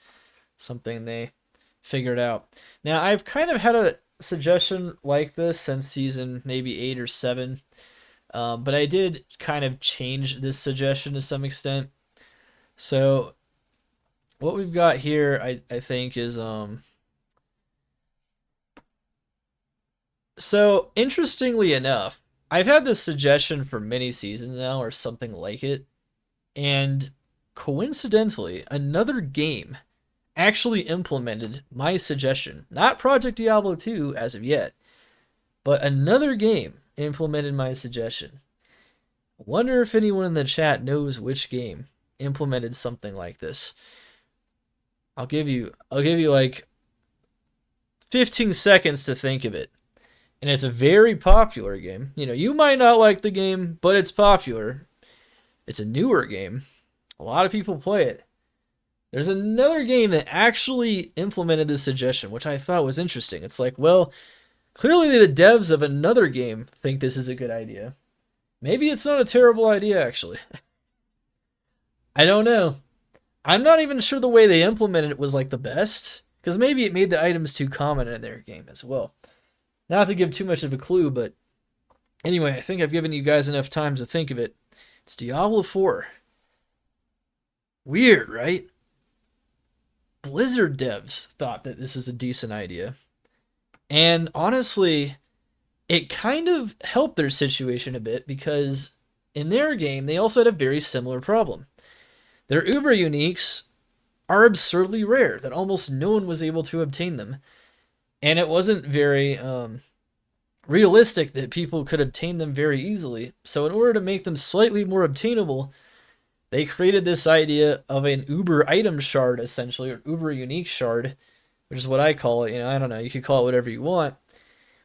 something they figured out. Now, I've kind of had a suggestion like this since season maybe 8 or 7, but I did kind of change this suggestion to some extent. So what we've got here, I think, is so interestingly enough, I've had this suggestion for many seasons now, or something like it, and coincidentally, another game actually implemented my suggestion. Not Project Diablo 2 as of yet, but another game implemented my suggestion. I wonder if anyone in the chat knows which game implemented something like this. I'll give you like 15 seconds to think of it. And it's a very popular game. You might not like the game, but it's popular. It's a newer game. A lot of people play it. There's another game that actually implemented this suggestion, which I thought was interesting. It's like, well, clearly the devs of another game think this is a good idea. Maybe it's not a terrible idea, actually. I don't know. I'm not even sure the way they implemented it was like the best, because maybe it made the items too common in their game as well. Not to give too much of a clue, but anyway, I think I've given you guys enough time to think of it. It's Diablo 4. Weird, right? Blizzard devs thought that this is a decent idea. And honestly, it kind of helped their situation a bit because in their game, they also had a very similar problem. Their Uber uniques are absurdly rare, that almost no one was able to obtain them. And it wasn't very realistic that people could obtain them very easily. So, in order to make them slightly more obtainable, they created this idea of an Uber item shard, essentially, or Uber unique shard, which is what I call it. I don't know, you could call it whatever you want,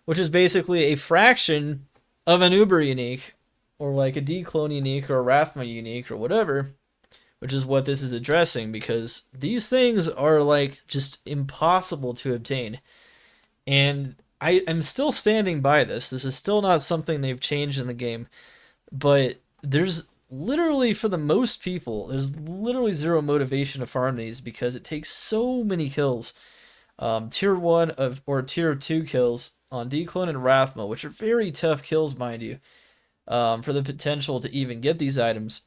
which is basically a fraction of an Uber unique, or like a D-clone unique, or a Rathma unique, or whatever, which is what this is addressing, because these things are like just impossible to obtain. And I am still standing by this. This is still not something they've changed in the game, but there's literally, for the most people, there's literally zero motivation to farm these because it takes so many kills. Tier 1 of or Tier 2 kills on D-Clone and Rathma, which are very tough kills, mind you, for the potential to even get these items.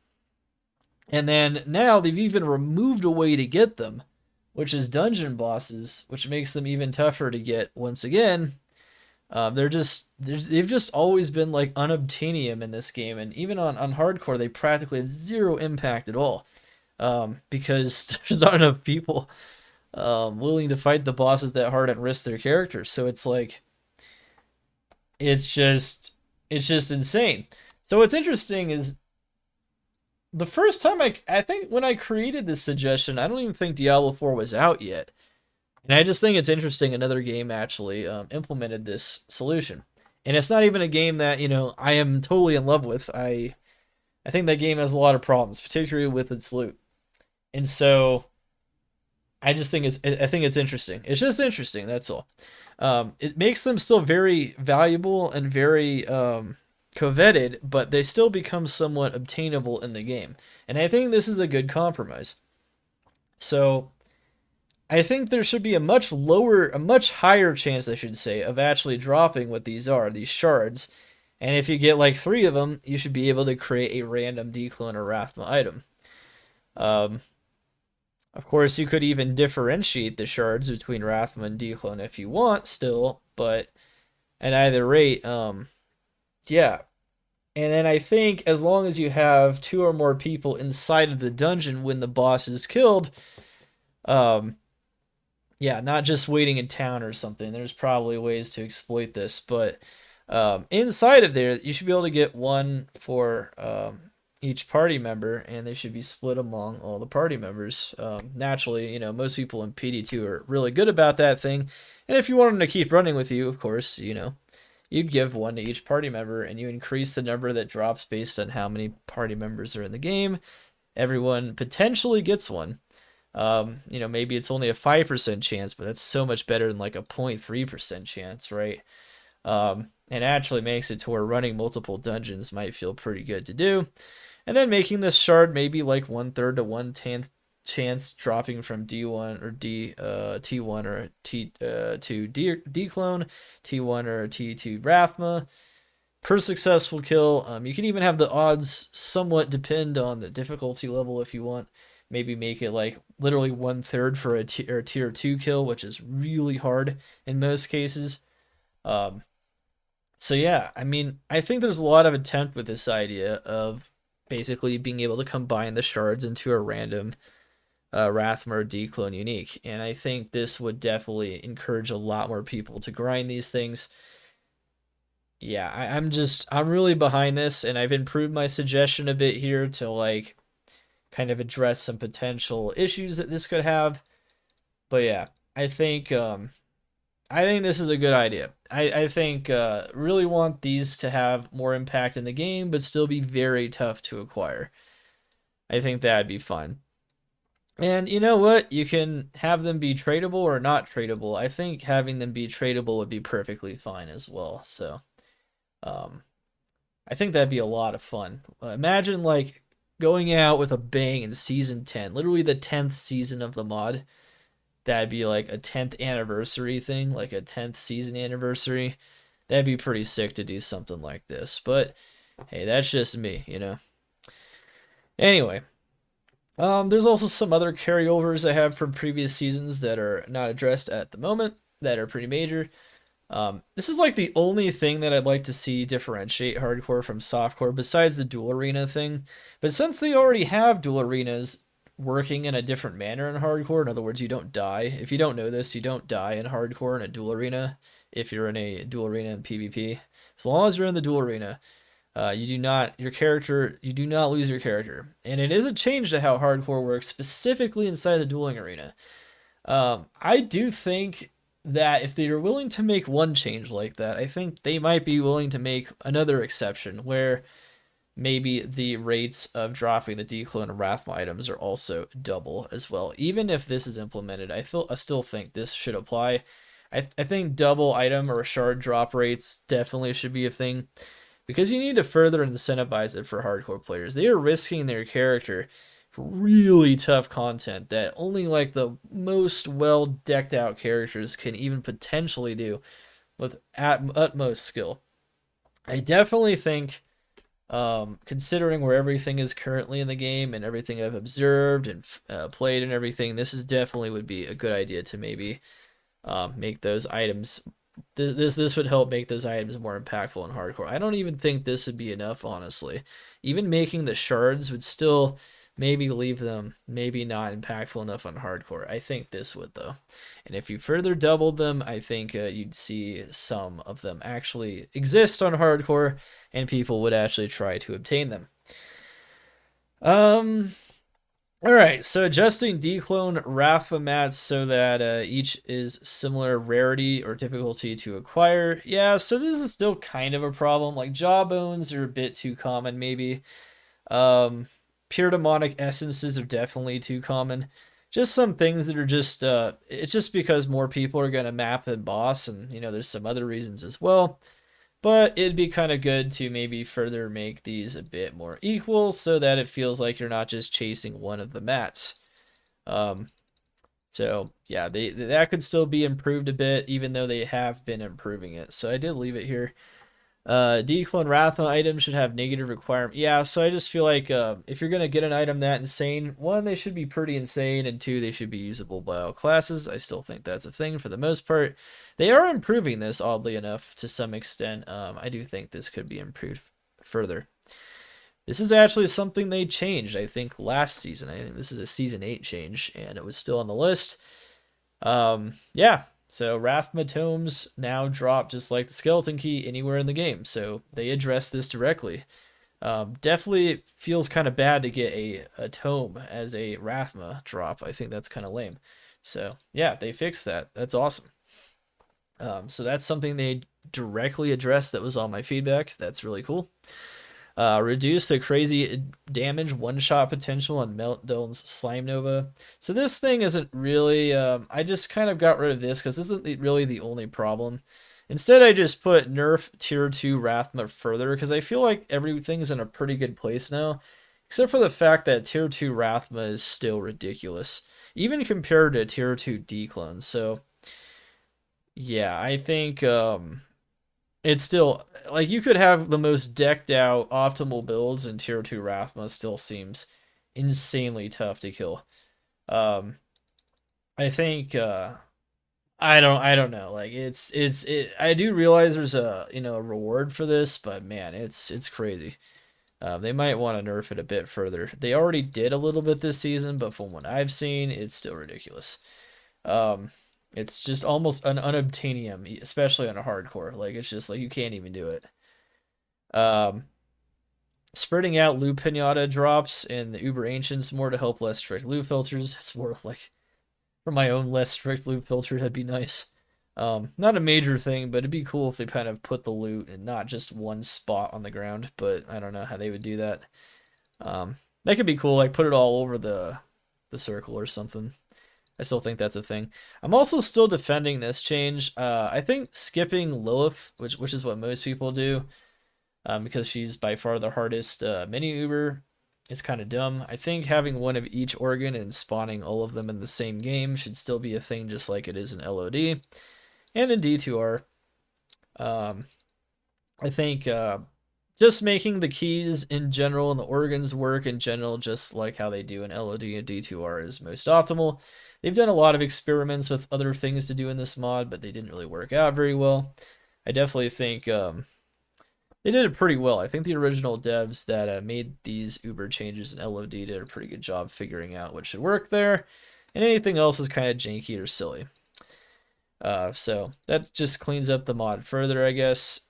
And then now they've even removed a way to get them, which is dungeon bosses, which makes them even tougher to get once again. They've just always been like unobtainium in this game, and even on hardcore they practically have zero impact at all, because there's not enough people willing to fight the bosses that hard and risk their characters. So it's like it's just insane. So what's interesting is the first time I think when I created this suggestion, I don't even think Diablo 4 was out yet. And I just think it's interesting another game actually implemented this solution. And it's not even a game that, I am totally in love with. I think that game has a lot of problems, particularly with its loot. And so I think it's interesting. It's just interesting, that's all. It makes them still very valuable and very coveted, but they still become somewhat obtainable in the game. And I think this is a good compromise. So I think there should be a much higher chance, I should say, of actually dropping what these are, these shards. And if you get like 3 of them, you should be able to create a random D-Clone or Rathma item. Of course, you could even differentiate the shards between Rathma and D-Clone if you want still, but at either rate, yeah. And then I think as long as you have 2 or more people inside of the dungeon when the boss is killed, yeah, not just waiting in town or something. There's probably ways to exploit this, but inside of there, you should be able to get 1 for each party member, and they should be split among all the party members. Naturally, most people in PD2 are really good about that thing, and if you want them to keep running with you, of course, you'd give 1 to each party member, and you increase the number that drops based on how many party members are in the game. Everyone potentially gets 1. Maybe it's only a 5% chance, but that's so much better than like a 0.3% chance, right? And actually makes it to where running multiple dungeons might feel pretty good to do. And then making this shard maybe like 1/3 to 1/10 chance dropping from D1 or T1 or T2 D-Clone, T1 or T2 Rathma per successful kill. You can even have the odds somewhat depend on the difficulty level if you want. Maybe make it like literally 1/3 for a tier 2 kill, which is really hard in most cases. So yeah, I mean, I think there's a lot of attempt with this idea of basically being able to combine the shards into a random Rathma or D-Clone unique. And I think this would definitely encourage a lot more people to grind these things. Yeah, I'm really behind this, and I've improved my suggestion a bit here to like kind of address some potential issues that this could have. But yeah, I think this is a good idea. I think really want these to have more impact in the game, but still be very tough to acquire. I think that'd be fun. And you know what? You can have them be tradable or not tradable. I think having them be tradable would be perfectly fine as well. So, I think that'd be a lot of fun. Imagine like going out with a bang in season 10, literally the 10th season of the mod. That'd be like a 10th anniversary thing, like a 10th season anniversary. That'd be pretty sick to do something like this. But hey, that's just me, Anyway, there's also some other carryovers I have from previous seasons that are not addressed at the moment that are pretty major. This is like the only thing that I'd like to see differentiate hardcore from softcore besides the dual arena thing. But since they already have dual arenas working in a different manner in hardcore, in other words, you don't die. If you don't know this, you don't die in hardcore in a dual arena if you're in a dual arena in PvP. As long as you're in the dual arena, you do not you do not lose your character. And it is a change to how hardcore works, specifically inside the dueling arena. I do think that if they are willing to make one change like that, I think they might be willing to make another exception where maybe the rates of dropping the declone and Rathma items are also double as well. Even if this is implemented, I still think this should apply. I think double item or shard drop rates definitely should be a thing because you need to further incentivize it for hardcore players. They are risking their character for really tough content that only like the most well decked out characters can even potentially do with utmost skill. I definitely think, considering where everything is currently in the game and everything I've observed and played and everything, this is definitely would be a good idea to maybe make those items. This would help make those items more impactful in hardcore. I don't even think this would be enough, honestly. Even making the shards would still maybe leave them maybe not impactful enough on hardcore. I think this would though. And if you further doubled them, I think you'd see some of them actually exist on hardcore and people would actually try to obtain them. All right, so adjusting declone Rafa mats so that each is similar rarity or difficulty to acquire. Yeah, so this is still kind of a problem. Like jawbones are a bit too common, maybe. Pure demonic essences are definitely too common. Just some things that are just it's just because more people are gonna map than boss, and there's some other reasons as well. But it'd be kind of good to maybe further make these a bit more equal so that it feels like you're not just chasing one of the mats. So yeah, that could still be improved a bit, even though they have been improving it. So I did leave it here. Declone Rathma items should have negative requirement. Yeah, so I just feel like if you're going to get an item that insane, one, they should be pretty insane, and two, they should be usable by all classes. I still think that's a thing for the most part. They are improving this, oddly enough, to some extent. I do think this could be improved further. This is actually something they changed, I think, last season. I think this is a Season 8 change, and it was still on the list. Yeah, so Rathma tomes now drop just like the skeleton key anywhere in the game, so they address this directly. Definitely feels kind of bad to get a tome as a Rathma drop. I think that's kind of lame. So yeah, they fixed that. That's awesome. So that's something they directly addressed that was on my feedback. That's really cool. Reduce the crazy damage one-shot potential on Meltdown's Slime Nova. So this thing isn't really, I just kind of got rid of this because this isn't really the only problem. Instead, I just put nerf tier 2 Rathma further because I feel like everything's in a pretty good place now. Except for the fact that tier 2 Rathma is still ridiculous. Even compared to tier 2 declones. So, yeah, I think, it's still like you could have the most decked out optimal builds in tier 2 Rathma still seems insanely tough to kill. I think I don't know. Like I do realize there's a reward for this, but man, it's crazy. They might want to nerf it a bit further. They already did a little bit this season, but from what I've seen, it's still ridiculous. It's just almost an unobtainium, especially on a hardcore. Like it's just like you can't even do it. Spreading out loot pinata drops in the Uber Ancients more to help less strict loot filters. It's more of like for my own less strict loot filter, that'd be nice. Not a major thing, but it'd be cool if they kind of put the loot in not just one spot on the ground. But I don't know how they would do that. That could be cool. Like put it all over the circle or something. I still think that's a thing. I'm also still defending this change. I think skipping Lilith, which is what most people do, because she's by far the hardest mini Uber, is kind of dumb. I think having one of each organ and spawning all of them in the same game should still be a thing just like it is in LOD and in D2R. I think just making the keys in general and the organs work in general, just like how they do in LOD and D2R, is most optimal. They've done a lot of experiments with other things to do in this mod, but they didn't really work out very well. I definitely think they did it pretty well. I think the original devs that made these Uber changes in LOD did a pretty good job figuring out what should work there, and anything else is kind of janky or silly. So that just cleans up the mod further, I guess.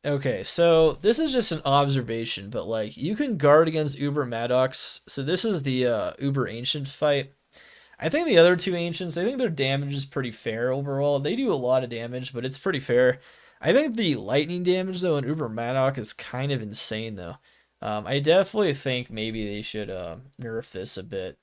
Okay, so this is just an observation, but like you can guard against Uber Maddox. So this is the Uber Ancient fight. I think the other two Ancients, I think their damage is pretty fair overall. They do a lot of damage, but it's pretty fair. I think the lightning damage though in Uber Maddox is kind of insane though. I definitely think maybe they should nerf this a bit.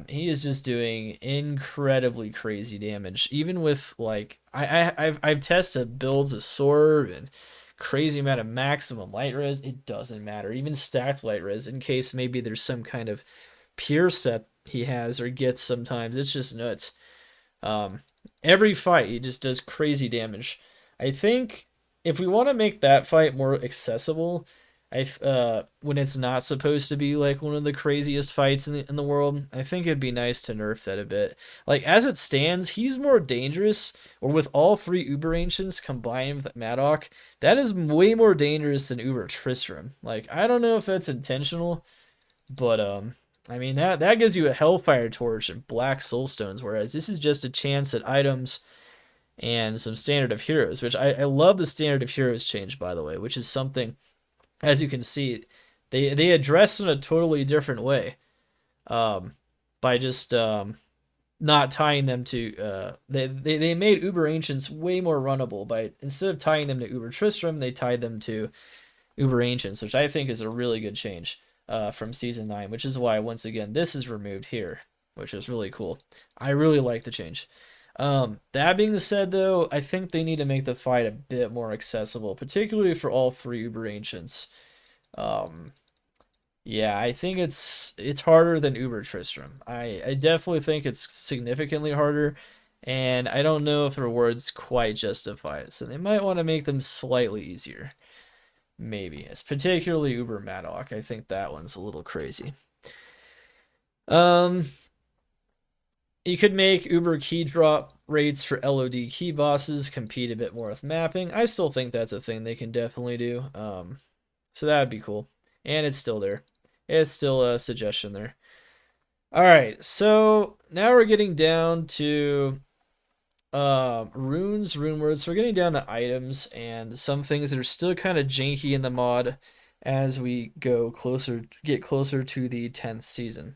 He is just doing incredibly crazy damage, even with like I've tested builds of Sword and crazy amount of maximum light res. It doesn't matter, even stacked light res, in case maybe there's some kind of pierce that he has or gets sometimes. It's just nuts. Every fight he just does crazy damage. I think if we want to make that fight more accessible, when it's not supposed to be like one of the craziest fights in the world, I think it'd be nice to nerf that a bit. Like as it stands, he's more dangerous, or with all three Uber Ancients combined with Madoc, that is way more dangerous than Uber Tristram. Like I don't know if that's intentional, but I mean that gives you a Hellfire Torch and Black Soulstones, whereas this is just a chance at items and some Standard of Heroes, which I love the Standard of Heroes change, by the way, which is something, as you can see, they address in a totally different way, by just not tying them to they made Uber Ancients way more runnable by, instead of tying them to Uber Tristram, they tied them to Uber Ancients, which I think is a really good change from Season 9, which is why once again this is removed here, which is really cool. I really like the change. That being said, though, I think they need to make the fight a bit more accessible, particularly for all three Uber Ancients. Yeah, I think it's harder than Uber Tristram. I definitely think it's significantly harder, and I don't know if the rewards quite justify it, so they might want to make them slightly easier. Maybe. It's particularly Uber Madoc. I think that one's a little crazy. You could make Uber key drop rates for LOD key bosses compete a bit more with mapping. I still think that's a thing they can definitely do. So that would be cool. And it's still there. It's still a suggestion there. All right, so now we're getting down to runes, rune words. So we're getting down to items and some things that are still kind of janky in the mod as we get closer to the 10th season.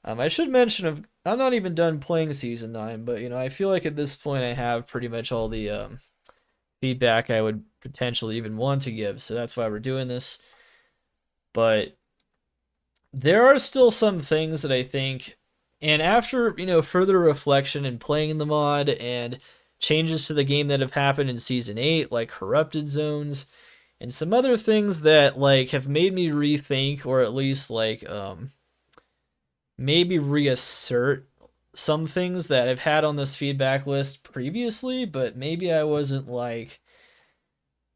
I should mention I'm not even done playing Season 9, but I feel like at this point I have pretty much all the feedback I would potentially even want to give, so that's why we're doing this. But there are still some things that I think, and after further reflection and playing the mod and changes to the game that have happened in Season 8, like corrupted zones, and some other things that like have made me rethink, or at least like maybe reassert some things that I've had on this feedback list previously, but maybe I wasn't like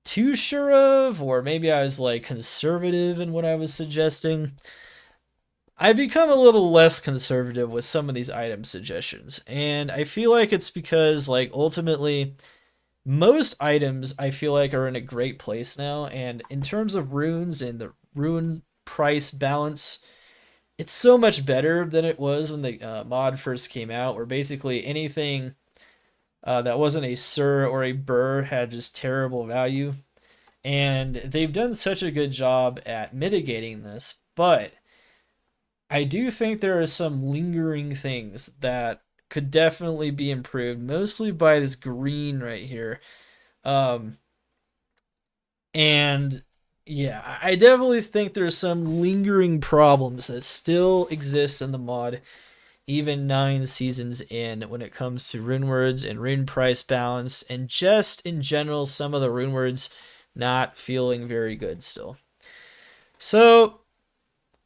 too sure of, or maybe I was like conservative in what I was suggesting. I've become a little less conservative with some of these item suggestions, and I feel like it's because like ultimately most items I feel like are in a great place now, and in terms of runes and the rune price balance, it's so much better than it was when the mod first came out, where basically anything that wasn't a Sur or a Burr had just terrible value. And they've done such a good job at mitigating this, but I do think there are some lingering things that could definitely be improved, mostly by this green right here. And yeah, I definitely think there's some lingering problems that still exist in the mod, even 9 seasons in, when it comes to rune words and rune price balance, and just in general, some of the rune words not feeling very good still. So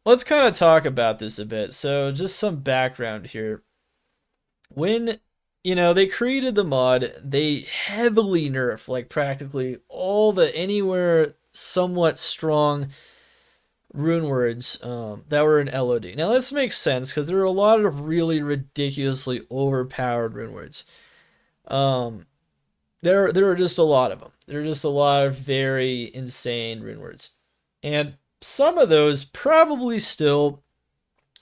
let's kind of talk about this a bit. So just some background here. When they created the mod, they heavily nerfed like practically all the anywhere somewhat strong rune words that were in LOD. Now this makes sense because there are a lot of really ridiculously overpowered rune words. Um, there are just a lot of them. There are just a lot of very insane rune words, and some of those probably still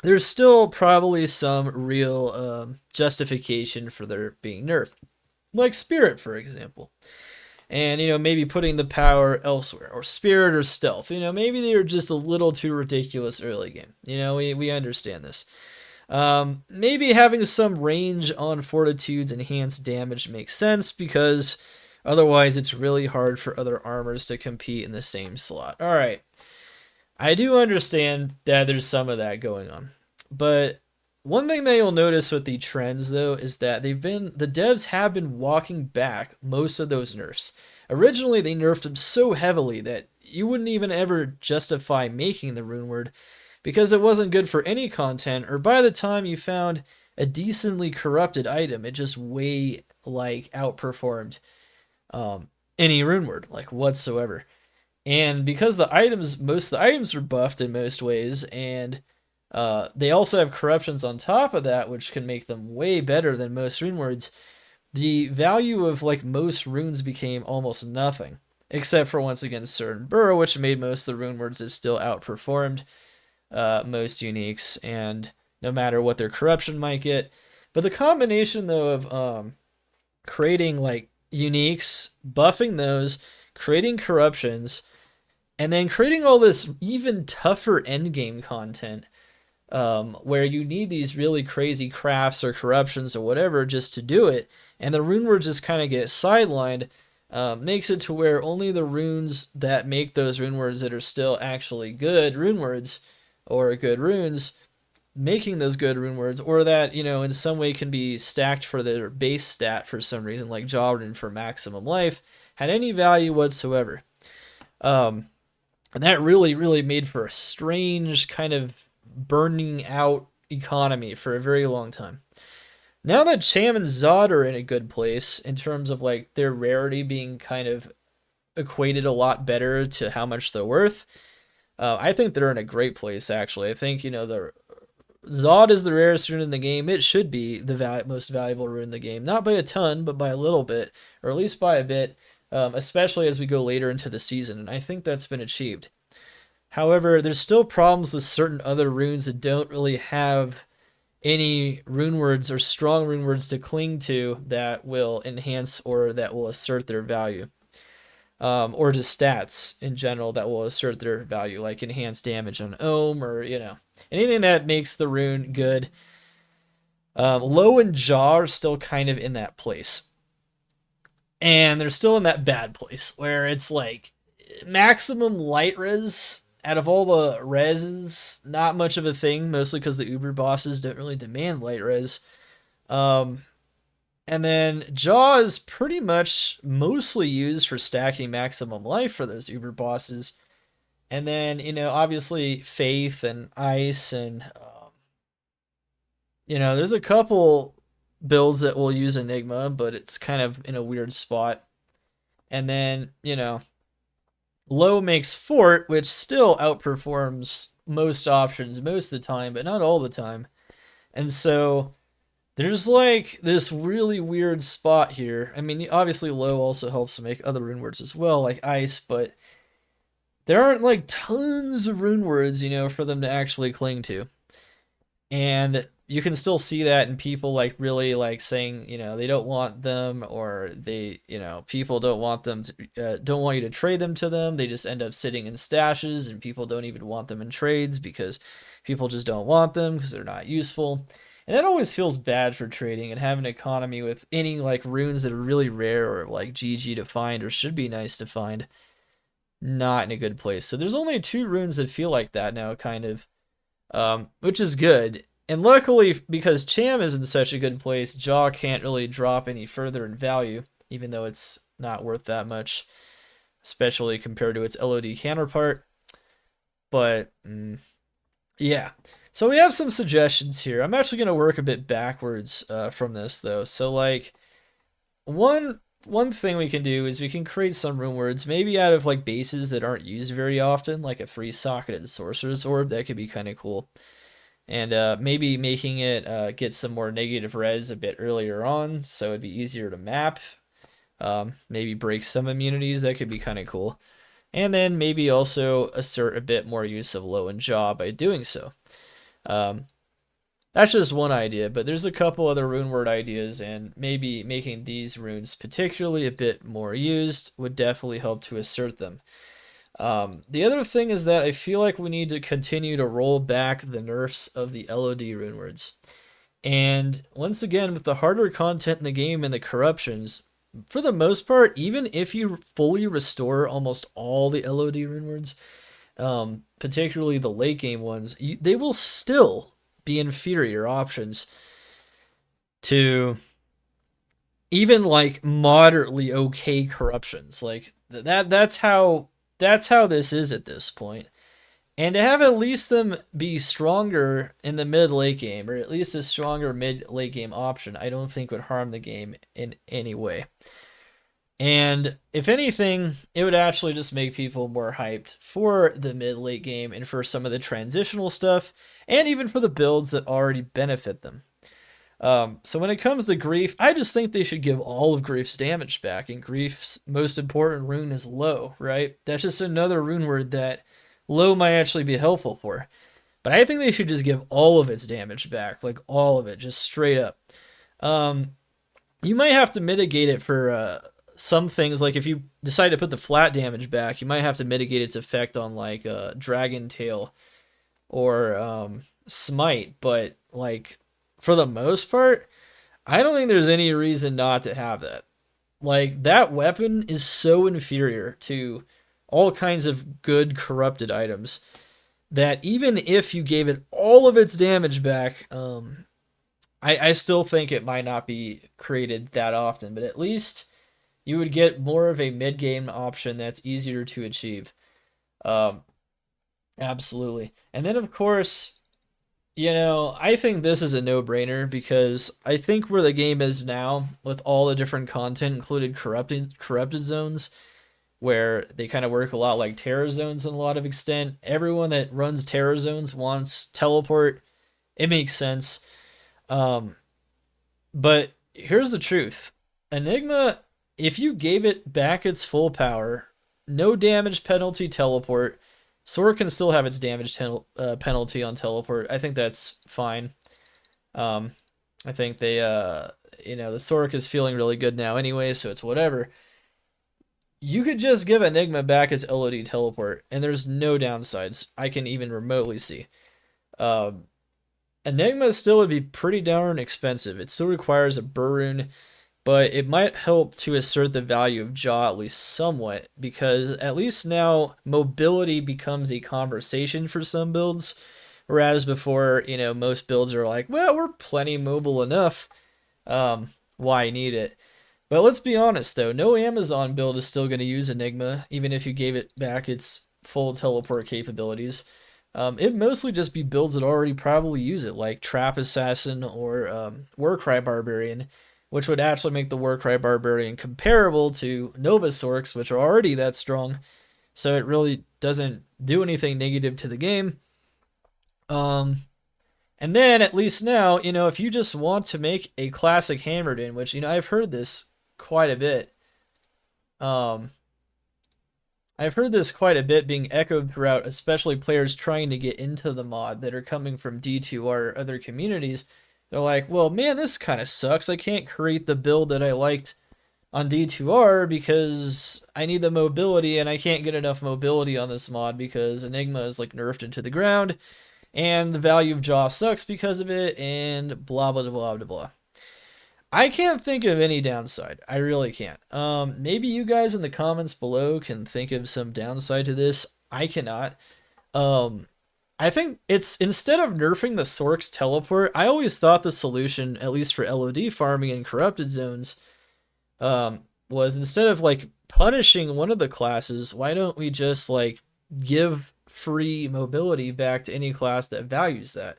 there's still probably some real justification for their being nerfed, like Spirit, for example. And, maybe putting the power elsewhere, or Spirit or Stealth. Maybe they are just a little too ridiculous early game. We understand this. Maybe having some range on Fortitude's enhanced damage makes sense because otherwise it's really hard for other armors to compete in the same slot. All right. I do understand that there's some of that going on. But one thing that you'll notice with the trends though is that the devs have been walking back most of those nerfs. Originally they nerfed them so heavily that you wouldn't even ever justify making the rune word because it wasn't good for any content, or by the time you found a decently corrupted item, it just way outperformed any rune word whatsoever. And because most of the items were buffed in most ways, and they also have corruptions on top of that, which can make them way better than most rune words, the value of most runes became almost nothing, except for once again certain Burrow, which made most of the rune words that still outperformed most uniques, and no matter what their corruption might get. But the combination though of creating uniques, buffing those, creating corruptions, and then creating all this even tougher endgame content where you need these really crazy crafts or corruptions or whatever just to do it, and the rune words just kind of get sidelined, makes it to where only the runes that make those rune words that are still actually good rune words or good runes making those good rune words, or that in some way can be stacked for their base stat for some reason, like Jaw Rune for maximum life, had any value whatsoever. And that really, really made for a strange kind of burning out economy for a very long time. Now that Cham and Zod are in a good place in terms of their rarity being kind of equated a lot better to how much they're worth, I think they're in a great place actually. I think the Zod is the rarest rune in the game. It should be the most valuable rune in the game, not by a ton, but by a little bit, or at least by a bit. Especially as we go later into the season, and I think that's been achieved. However, there's still problems with certain other runes that don't really have any rune words or strong rune words to cling to that will enhance or that will assert their value. Or just stats in general that will assert their value, like enhanced damage on Ohm, or, anything that makes the rune good. Low and Jaw are still kind of in that place. And they're still in that bad place where it's maximum light res out of all the reses, not much of a thing, mostly because the Uber bosses don't really demand light res. And then Jaw is pretty much mostly used for stacking maximum life for those Uber bosses. And then, obviously Faith and Ice and, there's a couple builds that will use Enigma, but it's kind of in a weird spot. And then, Low makes Fort, which still outperforms most options most of the time, but not all the time. And so there's this really weird spot here. I mean, obviously Low also helps to make other rune words as well, like Ice, but there aren't tons of rune words, for them to actually cling to. And you can still see that in people really saying they don't want them, or they people don't want them to don't want you to trade them to them. They just end up sitting in stashes, and people don't even want them in trades because people just don't want them because they're not useful. And that always feels bad for trading and having an economy with any runes that are really rare or GG to find or should be nice to find. Not in a good place. So there's only 2 runes that feel like that now, kind of. Which is good. And luckily, because Cham is in such a good place, Jaw can't really drop any further in value, even though it's not worth that much, especially compared to its LOD counterpart. But, yeah. So we have some suggestions here. I'm actually going to work a bit backwards from this, though. So, one one thing we can do is we can create some rune words, maybe out of like bases that aren't used very often, like a 3-socketed Sorcerer's Orb. That could be kind of cool. And maybe making it get some more negative res a bit earlier on, so it'd be easier to map. Maybe break some immunities. That could be kind of cool. And then maybe also assert a bit more use of low and jaw by doing so. That's just one idea, but there's a couple other rune word ideas, and maybe making these runes particularly a bit more used would definitely help to assert them. The other thing is that I feel like we need to continue to roll back the nerfs of the LOD rune words. And once again, with the harder content in the game and the corruptions, for the most part, even if you fully restore almost all the LOD rune words, particularly the late game ones, they will still be inferior options to even like moderately okay corruptions. Like that's how this is at this point. And to have at least them be stronger in the mid-late game, or at least a stronger mid-late game option, I don't think would harm the game in any way. And if anything, it would actually just make people more hyped for the mid-late game and for some of the transitional stuff, and even for the builds that already benefit them. So when it comes to Grief, I just think they should give all of Grief's damage back, and Grief's most important rune is Low, right? That's just another rune word that Low might actually be helpful for. But I think they should just give all of its damage back, like all of it, just straight up. You might have to mitigate it for some things, like if you decide to put the flat damage back, you might have to mitigate its effect on like Dragon Tail or Smite, but like for the most part, I don't think there's any reason not to have that. Like, that weapon is so inferior to all kinds of good corrupted items that even if you gave it all of its damage back, I still think it might not be created that often, but at least you would get more of a mid-game option that's easier to achieve. Absolutely. And then, of course, I think this is a no-brainer because I think where the game is now, with all the different content, including corrupted zones, where they kind of work a lot like terror zones in a lot of extent. Everyone that runs terror zones wants teleport. It makes sense. But here's the truth. Enigma, if you gave it back its full power, no damage penalty teleport, Sora can still have its damage penalty on teleport. I think that's fine. I think they, the Soric is feeling really good now anyway, so it's whatever. You could just give Enigma back its LOD teleport, and there's no downsides I can even remotely see. Enigma still would be pretty darn expensive. It still requires a Burrune, but it might help to assert the value of Jaw at least somewhat, because at least now mobility becomes a conversation for some builds, whereas before, most builds are like, well, we're plenty mobile enough. Why need it? But let's be honest, though, no Amazon build is still going to use Enigma, even if you gave it back its full teleport capabilities. It'd mostly just be builds that already probably use it, like Trap Assassin or Warcry Barbarian, which would actually make the Warcry Barbarian comparable to Nova Sorks, which are already that strong, so it really doesn't do anything negative to the game. And then, at least now, if you just want to make a classic Hammered-In, which, I've heard this quite a bit. I've heard this quite a bit being echoed throughout, especially players trying to get into the mod that are coming from D2 or other communities. They're like, well, man, this kind of sucks. I can't create the build that I liked on D2R because I need the mobility, and I can't get enough mobility on this mod because Enigma is like nerfed into the ground, and the value of Jaw sucks because of it, and blah, blah, blah, blah, blah. I can't think of any downside. I really can't. Maybe you guys in the comments below can think of some downside to this. I cannot. I think it's, instead of nerfing the Sork's teleport, I always thought the solution, at least for LOD farming in corrupted zones, was instead of like punishing one of the classes, why don't we just like give free mobility back to any class that values that?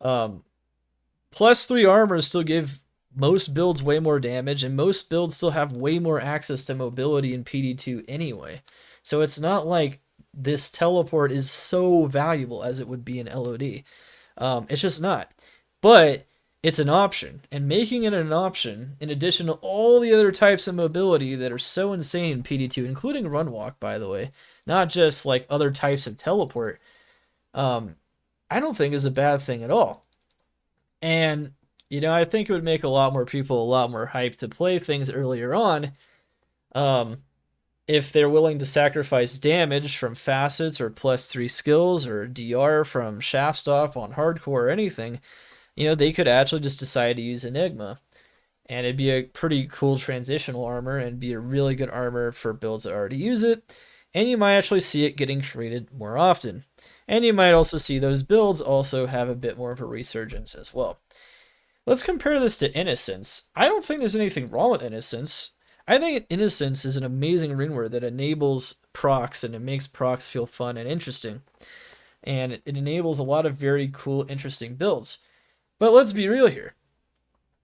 +3 armor still give most builds way more damage, and most builds still have way more access to mobility in PD2 anyway. So it's not like this teleport is so valuable as it would be in LOD. It's just not. But it's an option, and making it an option, in addition to all the other types of mobility that are so insane in PD2, including run walk, by the way, not just like other types of teleport, I don't think is a bad thing at all. And I think it would make a lot more people a lot more hyped to play things earlier on, if they're willing to sacrifice damage from facets or +3 skills or DR from shaft stop on hardcore or anything. They could actually just decide to use Enigma, and it'd be a pretty cool transitional armor and be a really good armor for builds that already use it, and you might actually see it getting created more often. And you might also see those builds also have a bit more of a resurgence as well. Let's compare this to Innocence. I don't think there's anything wrong with Innocence. I think Innocence is an amazing rune word that enables procs, and it makes procs feel fun and interesting. And it enables a lot of very cool, interesting builds. But let's be real here.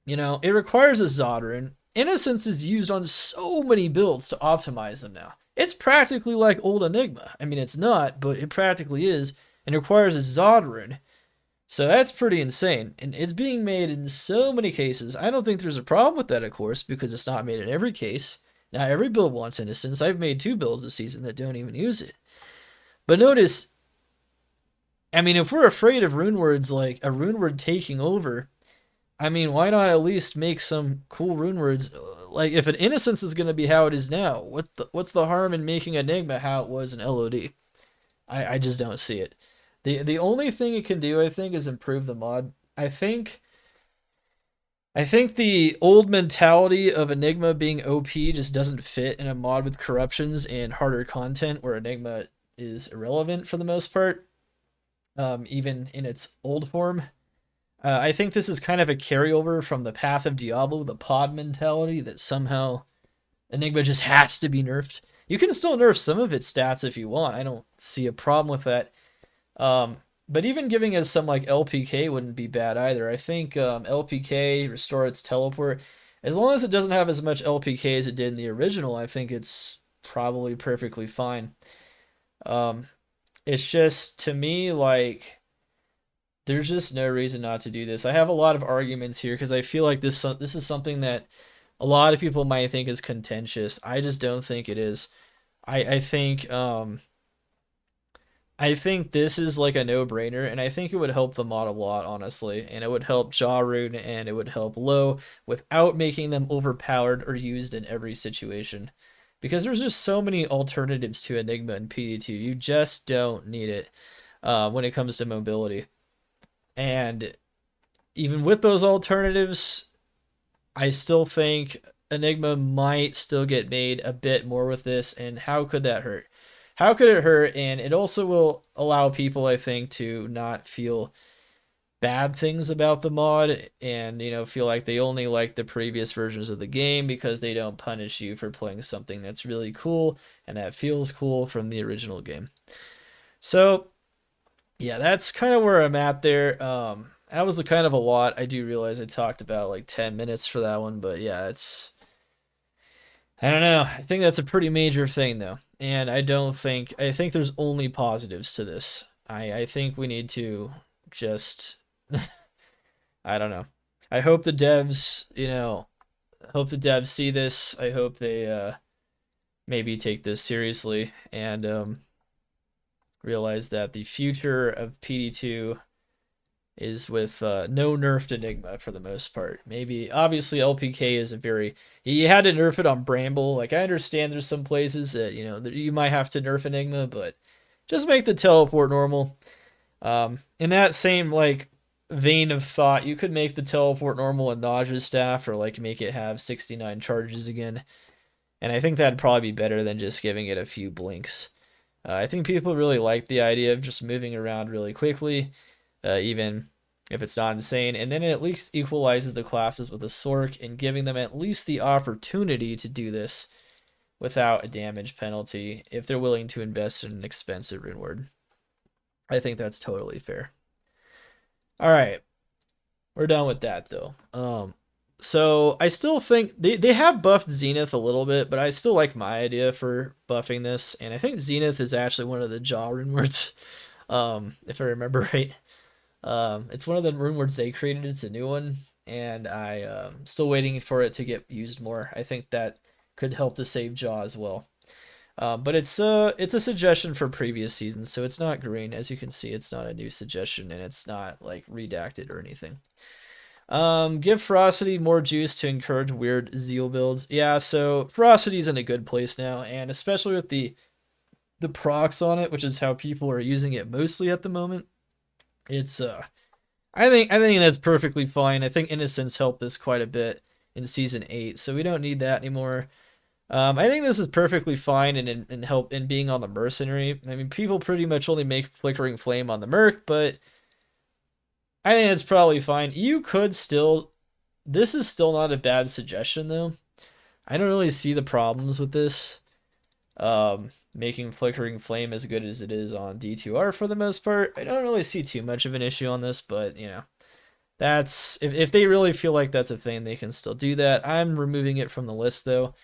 It requires a Zod rune. Innocence is used on so many builds to optimize them now. It's practically like old Enigma. I mean, it's not, but it practically is, and requires a Zod rune. So that's pretty insane, and it's being made in so many cases. I don't think there's a problem with that, of course, because it's not made in every case. Not every build wants Innocence. I've made 2 builds this season that don't even use it. But notice, I mean, if we're afraid of rune words like a rune word taking over, I mean, why not at least make some cool rune words? Like, if an Innocence is going to be how it is now, what's the harm in making Enigma how it was in LOD? I just don't see it. The only thing it can do, I think, is improve the mod. I think the old mentality of Enigma being OP just doesn't fit in a mod with corruptions and harder content where Enigma is irrelevant for the most part, even in its old form. I think this is kind of a carryover from the path of Diablo, the pod mentality that somehow Enigma just has to be nerfed. You can still nerf some of its stats if you want. I don't see a problem with that. But even giving us some like LPK wouldn't be bad either. I think LPK, restore its teleport, as long as it doesn't have as much LPK as it did in the original, I think it's probably perfectly fine. It's just, to me, like, there's just no reason not to do this. I have a lot of arguments here because I feel like this is something that a lot of people might think is contentious. I just don't think it is. I think this is like a no-brainer, and I think it would help the mod a lot, honestly. And it would help Jaw Rune, and it would help Low without making them overpowered or used in every situation. Because there's just so many alternatives to Enigma and PD2. You just don't need it when it comes to mobility. And even with those alternatives, I still think Enigma might still get made a bit more with this, and how could that hurt? How could it hurt? And it also will allow people, I think, to not feel bad things about the mod and, feel like they only like the previous versions of the game because they don't punish you for playing something that's really cool and that feels cool from the original game. So, yeah, that's kind of where I'm at there. That was kind of a lot. I do realize I talked about like 10 minutes for that one, but yeah, I don't know. I think that's a pretty major thing, though. And I think there's only positives to this. I think we need to just, I don't know. I hope the devs, see this. I hope they maybe take this seriously and realize that the future of PD2 is with no nerfed Enigma for the most part. Maybe, obviously, LPK is you had to nerf it on Bramble. Like, I understand there's some places that, you might have to nerf Enigma, but just make the teleport normal. In that same, like, vein of thought, you could make the teleport normal in Nausea's staff, or, like, make it have 69 charges again. And I think that'd probably be better than just giving it a few blinks. I think people really like the idea of just moving around really quickly, even if it's not insane, and then it at least equalizes the classes with a Sork and giving them at least the opportunity to do this without a damage penalty if they're willing to invest in an expensive rune word. I think that's totally fair. All right, we're done with that though. So I still think they have buffed Zenith a little bit, but I still like my idea for buffing this. And I think Zenith is actually one of the Jaw rune words, if I remember right. It's one of the rune words they created. It's a new one, and I'm still waiting for it to get used more. I think that could help to save Jaw as well. But it's a suggestion for previous seasons, so it's not green. As you can see, it's not a new suggestion, and it's not like redacted or anything. Give Ferocity more juice to encourage weird Zeal builds. Yeah, so Ferocity's in a good place now, and especially with the procs on it, which is how people are using it mostly at the moment. It's I think that's perfectly fine. I think Innocence helped this quite a bit in season 8, so we don't need that anymore. I think this is perfectly fine and help in being on the mercenary. I mean, people pretty much only make Flickering Flame on the merc, but I think it's probably fine. You could still, this is still not a bad suggestion though. I don't really see the problems with this. Making Flickering Flame as good as it is on D2R for the most part. I don't really see too much of an issue on this, but you know, that's if they really feel like that's a thing, they can still do that. I'm removing it from the list though.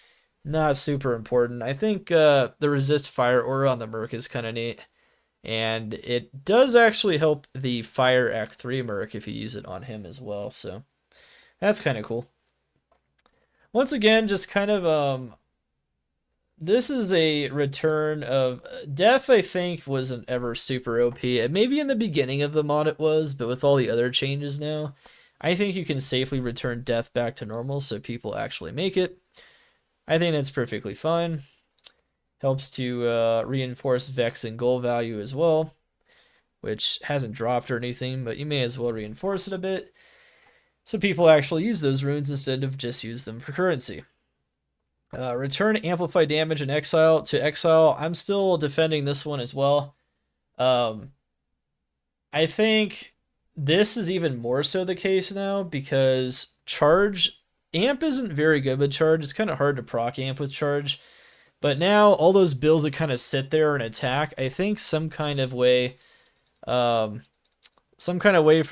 Not super important. I think the resist fire aura on the merc is kind of neat. And it does actually help the Fire Act 3 Merc if you use it on him as well, so that's kind of cool. Once again, just kind of, this is a return of Death. I think wasn't ever super OP. Maybe in the beginning of the mod it was, but with all the other changes now, I think you can safely return Death back to normal so people actually make it. I think that's perfectly fine. Helps to reinforce Vex and goal value as well, which hasn't dropped or anything, but you may as well reinforce it a bit so people actually use those runes instead of just use them for currency. Return amplify damage in exile to exile. I'm still defending this one as well. I think this is even more so the case now because charge amp isn't very good with charge. It's kind of hard to proc amp with charge. But now all those bills that kind of sit there and attack, I think some kind of way for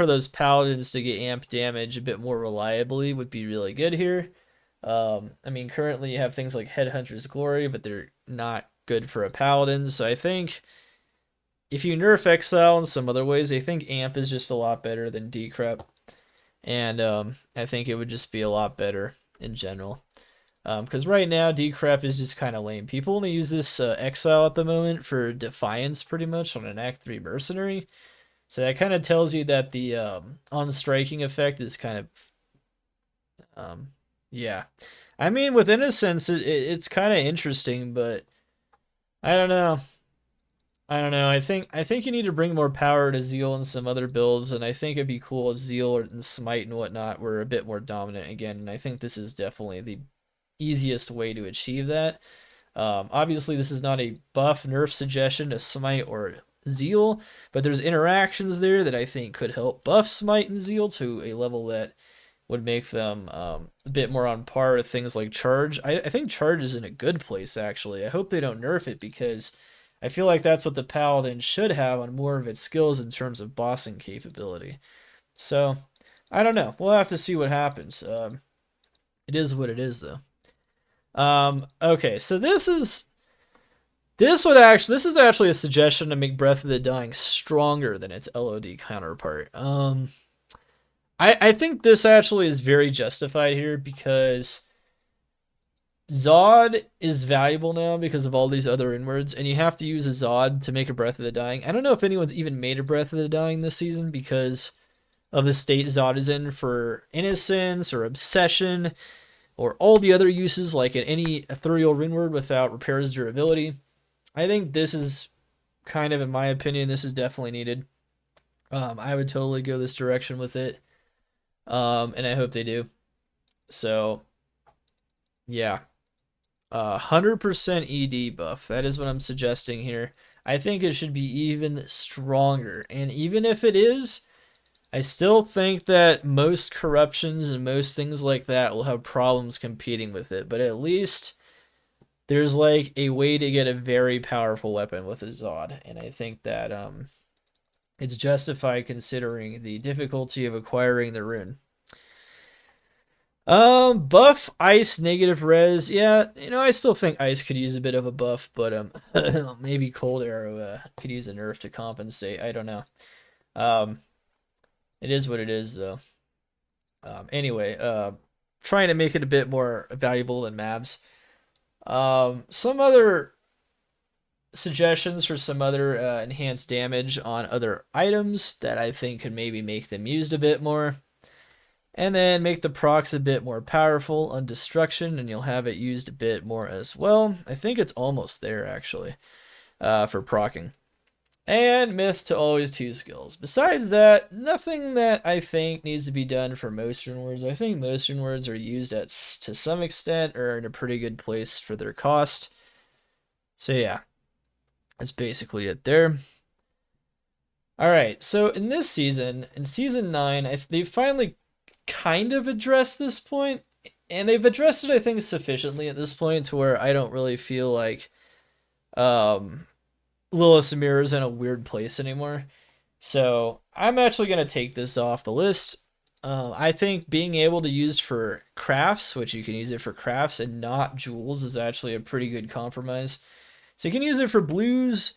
those paladins to get amp damage a bit more reliably would be really good here. I mean, currently you have things like Headhunter's Glory, but they're not good for a paladin. So I think if you nerf Exile in some other ways, I think amp is just a lot better than Decrep. And I think it would just be a lot better in general. Because right now, Decrep is just kind of lame. People only use this Exile at the moment for Defiance pretty much on an Act 3 Mercenary. So that kind of tells you that the on-striking effect is kind of... yeah. I mean, with Innocence, it's kind of interesting, but I don't know. I think you need to bring more power to Zeal and some other builds, and I think it'd be cool if Zeal and Smite and whatnot were a bit more dominant again, and I think this is definitely the easiest way to achieve that. Obviously, this is not a buff nerf suggestion to Smite or Zeal, but there's interactions there that I think could help buff Smite and Zeal to a level that would make them a bit more on par with things like Charge. I think Charge is in a good place, actually. I hope they don't nerf it because I feel like that's what the Paladin should have on more of its skills in terms of bossing capability. So, I don't know. We'll have to see what happens. It is what it is, though. Okay, so this is actually a suggestion to make Breath of the Dying stronger than its LOD counterpart. I think this actually is very justified here because Zod is valuable now because of all these other inwards, and you have to use a Zod to make a Breath of the Dying. I don't know if anyone's even made a Breath of the Dying this season because of the state Zod is in for Innocence or Obsession, or all the other uses like in any ethereal rune word without Repair's durability. I think this is kind of, in my opinion, this is definitely needed. I would totally go this direction with it. And I hope they do. So, yeah. 100% ED buff. That is what I'm suggesting here. I think it should be even stronger. And even if it is, I still think that most corruptions and most things like that will have problems competing with it, but at least there's like a way to get a very powerful weapon with a Zod, and I think that it's justified considering the difficulty of acquiring the rune. Buff ice negative res. Yeah, I still think ice could use a bit of a buff, but maybe cold arrow could use a nerf to compensate. I don't know. Um, it is what it is though. Anyway, trying to make it a bit more valuable than Mabs. Some other suggestions for some other enhanced damage on other items that I think could maybe make them used a bit more. And then make the procs a bit more powerful on destruction, and you'll have it used a bit more as well. I think it's almost there, actually, for procking. And myth to always 2 skills. Besides that, nothing that I think needs to be done for most rune words. I think most rune words are used to some extent or in a pretty good place for their cost. So yeah, that's basically it there. All right, so in this season, in season 9, they finally kind of addressed this point, and they've addressed it, I think, sufficiently at this point to where I don't really feel like Lilith Samira is in a weird place anymore. So I'm actually going to take this off the list. I think being able to use for crafts, which you can use it for crafts and not jewels, is actually a pretty good compromise. So you can use it for blues,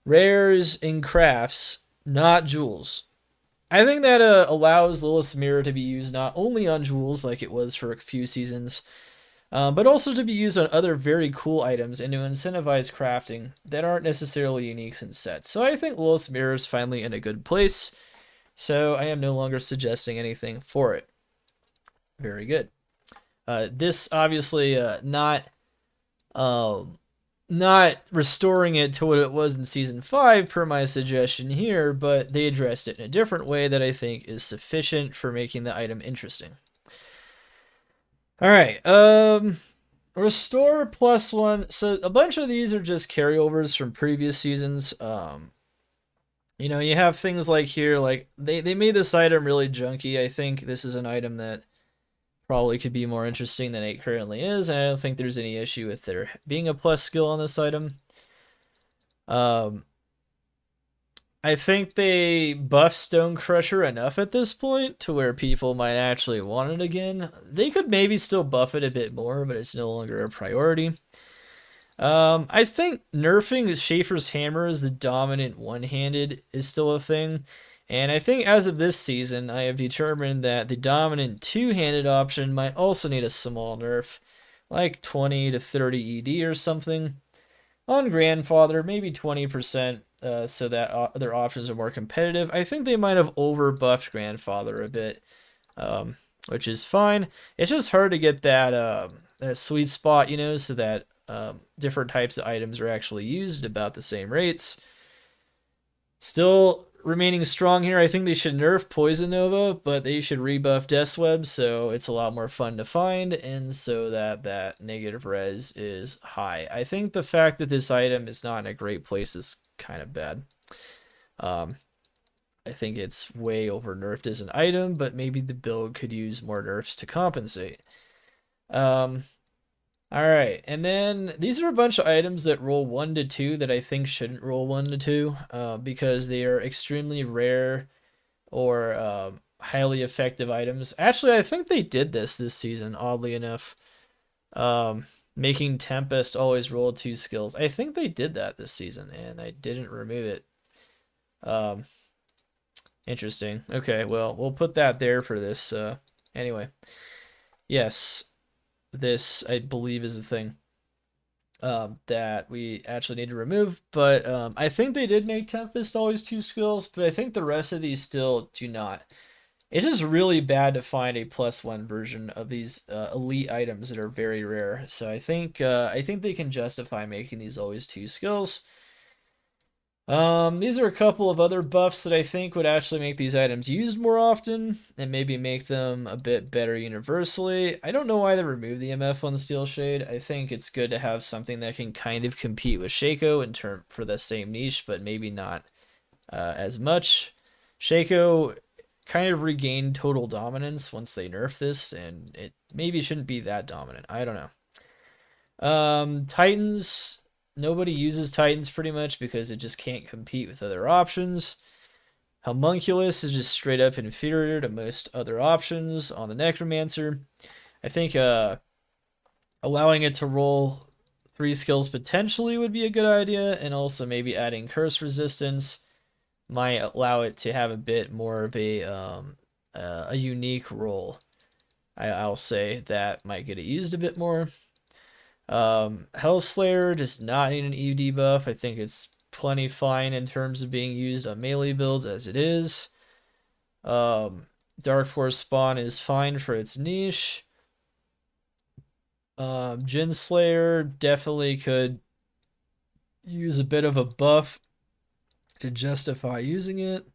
rares, and crafts, not jewels. I think that allows Lilith's Mirror to be used not only on jewels like it was for a few seasons, but also to be used on other very cool items and to incentivize crafting that aren't necessarily unique in sets. So I think Lilith's Mirror is finally in a good place, so I am no longer suggesting anything for it. Very good. This obviously not restoring it to what it was in season 5 per my suggestion here, but they addressed it in a different way that I think is sufficient for making the item interesting. All right, restore +1. So a bunch of these are just carryovers from previous seasons. You have things like here, like they made this item really junky. I think this is an item that probably could be more interesting than it currently is, and I don't think there's any issue with there being a plus skill on this item. I think they buffed Stone Crusher enough at this point to where people might actually want it again. They could maybe still buff it a bit more, but it's no longer a priority. I think nerfing Schaefer's Hammer as the dominant one-handed is still a thing. And I think as of this season, I have determined that the dominant two-handed option might also need a small nerf, like 20 to 30 ED or something. On Grandfather, maybe 20%, so that other options are more competitive. I think they might have over-buffed Grandfather a bit, which is fine. It's just hard to get that sweet spot, so that different types of items are actually used at about the same rates. Still remaining strong here. I think they should nerf Poison Nova, but they should rebuff Death Web, so it's a lot more fun to find, and so that negative res is high. I think the fact that this item is not in a great place is kind of bad. I think it's way over nerfed as an item, but maybe the build could use more nerfs to compensate. Alright, and then these are a bunch of items that roll 1 to 2 that I think shouldn't roll 1 to 2 because they are extremely rare or highly effective items. Actually, I think they did this season, oddly enough. Making Tempest always roll 2 skills. I think they did that this season, and I didn't remove it. Interesting. Okay, well, we'll put that there for this. Anyway, yes. This, I believe, is a thing that we actually need to remove. But I think they did make Tempest always 2 skills, but I think the rest of these still do not. It's just really bad to find a +1 version of these elite items that are very rare. So I think they can justify making these always 2 skills. These are a couple of other buffs that I think would actually make these items used more often and maybe make them a bit better universally. I don't know why they removed the MF on Steel Shade. I think it's good to have something that can kind of compete with Shaco in term for the same niche, but maybe not as much. Shaco kind of regained total dominance once they nerfed this, and it maybe shouldn't be that dominant. I don't know. Titans. Nobody uses Titans pretty much because it just can't compete with other options. Homunculus is just straight up inferior to most other options on the Necromancer. I think allowing it to roll 3 skills potentially would be a good idea, and also maybe adding curse resistance might allow it to have a bit more of a unique role. I'll say that might get it used a bit more. Hellslayer does not need an EV debuff. I think it's plenty fine in terms of being used on melee builds as it is. Dark Force Spawn is fine for its niche. Jin Slayer definitely could use a bit of a buff to justify using it.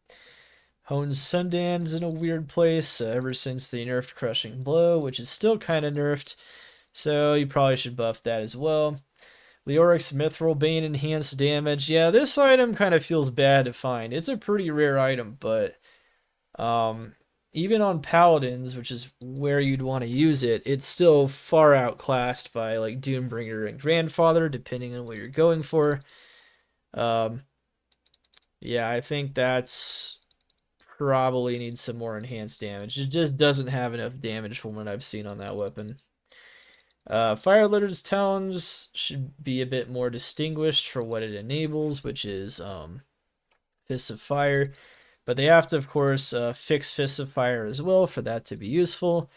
Hone's Sundan's in a weird place ever since they nerfed Crushing Blow, which is still kind of nerfed, so you probably should buff that as well. Leoric's Mithril Bane enhanced damage. Yeah, this item kind of feels bad to find. It's a pretty rare item, but even on Paladins, which is where you'd want to use it, it's still far outclassed by like Doombringer and Grandfather, depending on what you're going for. Yeah, I think that's probably needs some more enhanced damage. It just doesn't have enough damage from what I've seen on that weapon. Firelitter's Talons should be a bit more distinguished for what it enables, which is Fists of Fire. But they have to, of course, fix Fists of Fire as well for that to be useful.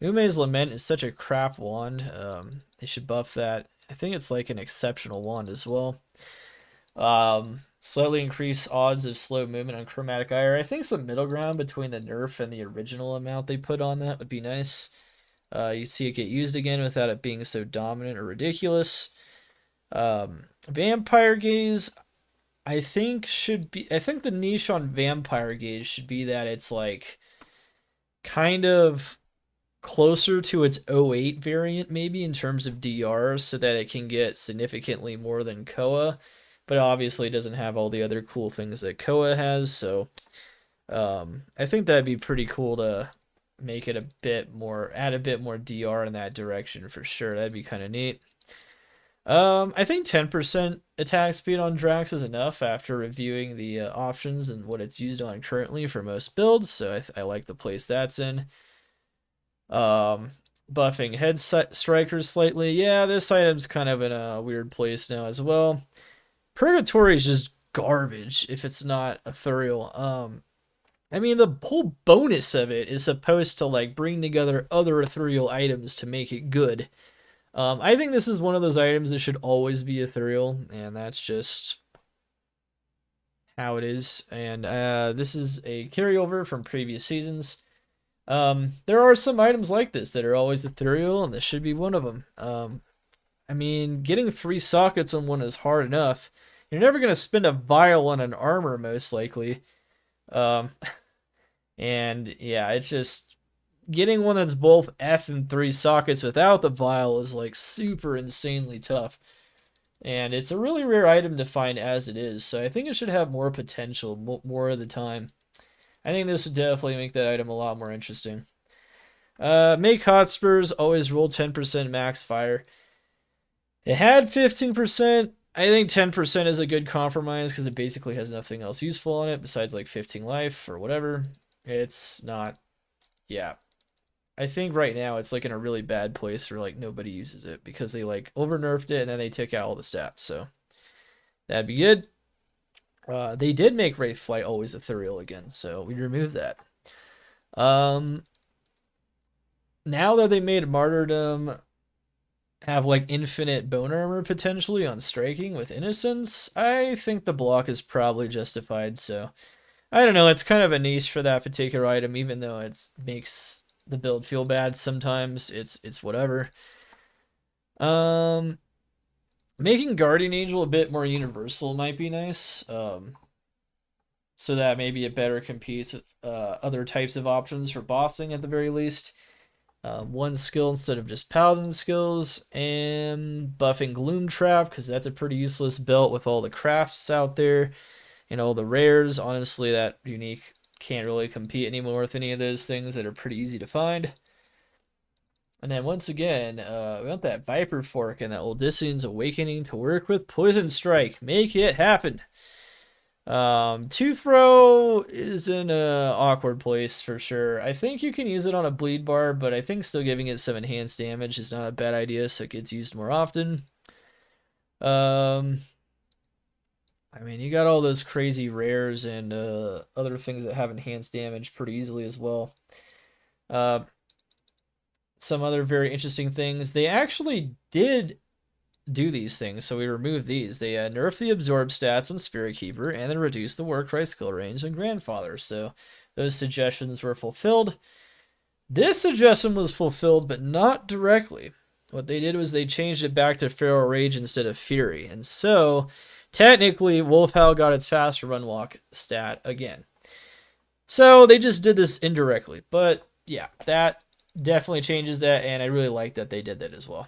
Ume's Lament is such a crap wand. They should buff that. I think it's like an exceptional wand as well. Slightly increase odds of slow movement on Chromatic Ire. I think some middle ground between the nerf and the original amount they put on that would be nice. You see it get used again without it being so dominant or ridiculous. Vampire Gaze, I think the niche on Vampire Gaze should be that it's like kind of closer to its 08 variant maybe in terms of DR, so that it can get significantly more than Koa, but obviously it doesn't have all the other cool things that Koa has, so I think that'd be pretty cool to make it add a bit more DR in that direction for sure. That'd be kind of neat. I think 10% attack speed on Drax is enough after reviewing the options and what it's used on currently for most builds, so I like the place that's in. Buffing head strikers slightly. Yeah, this item's kind of in a weird place now as well. Purgatory is just garbage if it's not ethereal. I mean, the whole bonus of it is supposed to like bring together other ethereal items to make it good. I think this is one of those items that should always be ethereal, and that's just how it is. And this is a carryover from previous seasons. There are some items like this that are always ethereal, and this should be one of them. I mean, getting 3 sockets on one is hard enough. You're never going to spend a vial on an armor, most likely. And yeah, it's just getting one that's both F and 3 sockets without the vial is like super insanely tough. And it's a really rare item to find as it is, so I think it should have more potential more of the time. I think this would definitely make that item a lot more interesting. Make Hotspurs, always roll 10% max fire. It had 15%. I think 10% is a good compromise because it basically has nothing else useful on it besides like 15 life or whatever. It's not, yeah. I think right now it's like in a really bad place where like nobody uses it because they like over nerfed it and then they took out all the stats. So that'd be good. They did make Wraithflight always ethereal again, so we removed that. Now that they made Martyrdom have like infinite bone armor potentially on striking with Innocence, I think the block is probably justified. So I don't know, it's kind of a niche for that particular item, even though it makes the build feel bad sometimes. It's whatever. Making Guardian Angel a bit more universal might be nice, so that maybe it better competes with other types of options for bossing at the very least. 1 skill instead of just Paladin skills, and buffing Gloom Trap, because that's a pretty useless belt with all the crafts out there and all the rares. Honestly, that unique can't really compete anymore with any of those things that are pretty easy to find. And then once again, we want that Viper Fork and that Odyssean's Awakening to work with Poison Strike. Make it happen. Two throw is in a awkward place for sure. I think you can use it on a bleed bar, but I think still giving it some enhanced damage is not a bad idea, so it gets used more often. I mean, you got all those crazy rares and other things that have enhanced damage pretty easily as well. Some other very interesting things. They actually did do these things, so we removed these. They nerfed the absorb stats on Spirit Keeper, and then reduced the Warcry skill range on Grandfather, so those suggestions were fulfilled. This suggestion was fulfilled, but not directly. What they did was they changed it back to Feral Rage instead of Fury, and so technically Wolfhowl got its faster run walk stat again. So they just did this indirectly, but yeah, that definitely changes that, and I really like that they did that as well.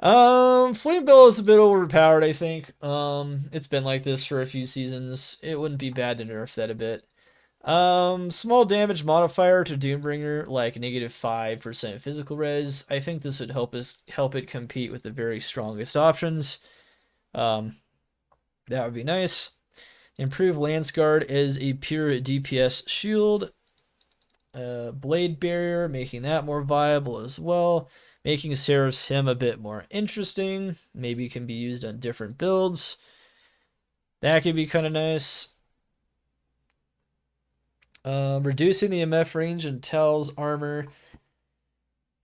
Flame Bill is a bit overpowered, I think. It's been like this for a few seasons. It wouldn't be bad to nerf that a bit. Small damage modifier to Doombringer, like -5% physical res. I think this would help it compete with the very strongest options. That would be nice. Improve Lance Guard as a pure DPS shield. Blade Barrier, making that more viable as well. Making Seraph's Hymn a bit more interesting. Maybe it can be used on different builds. That could be kind of nice. Reducing the MF range and Tel's armor.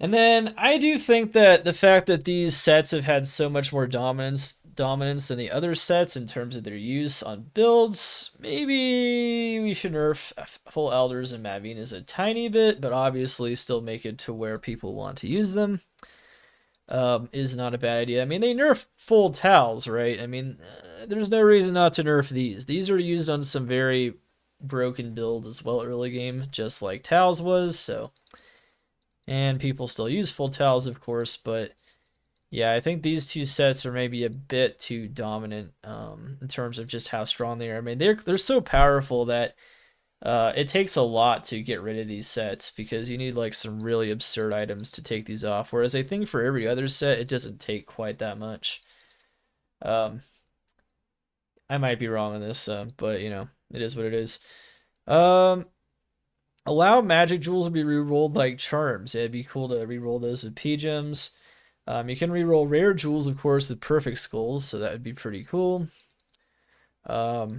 And then I do think that the fact that these sets have had so much more dominance than the other sets in terms of their use on builds, maybe we should nerf Full Elders and Mavinas a tiny bit, but obviously still make it to where people want to use them. Is not a bad idea. I mean, they nerf Full Towels, right? I mean, there's no reason not to nerf these. These are used on some very broken build as well early game, just like Towels was, so. And people still use Full Towels, of course, but yeah, I think these two sets are maybe a bit too dominant in terms of just how strong they are. I mean, they're so powerful that it takes a lot to get rid of these sets because you need like some really absurd items to take these off. Whereas I think for every other set, it doesn't take quite that much. I might be wrong on this, but you know, it is what it is. Allow magic jewels to be rerolled like charms. It'd be cool to reroll those with P-gems. You can reroll rare jewels, of course, with perfect skulls, so that would be pretty cool. Yeah,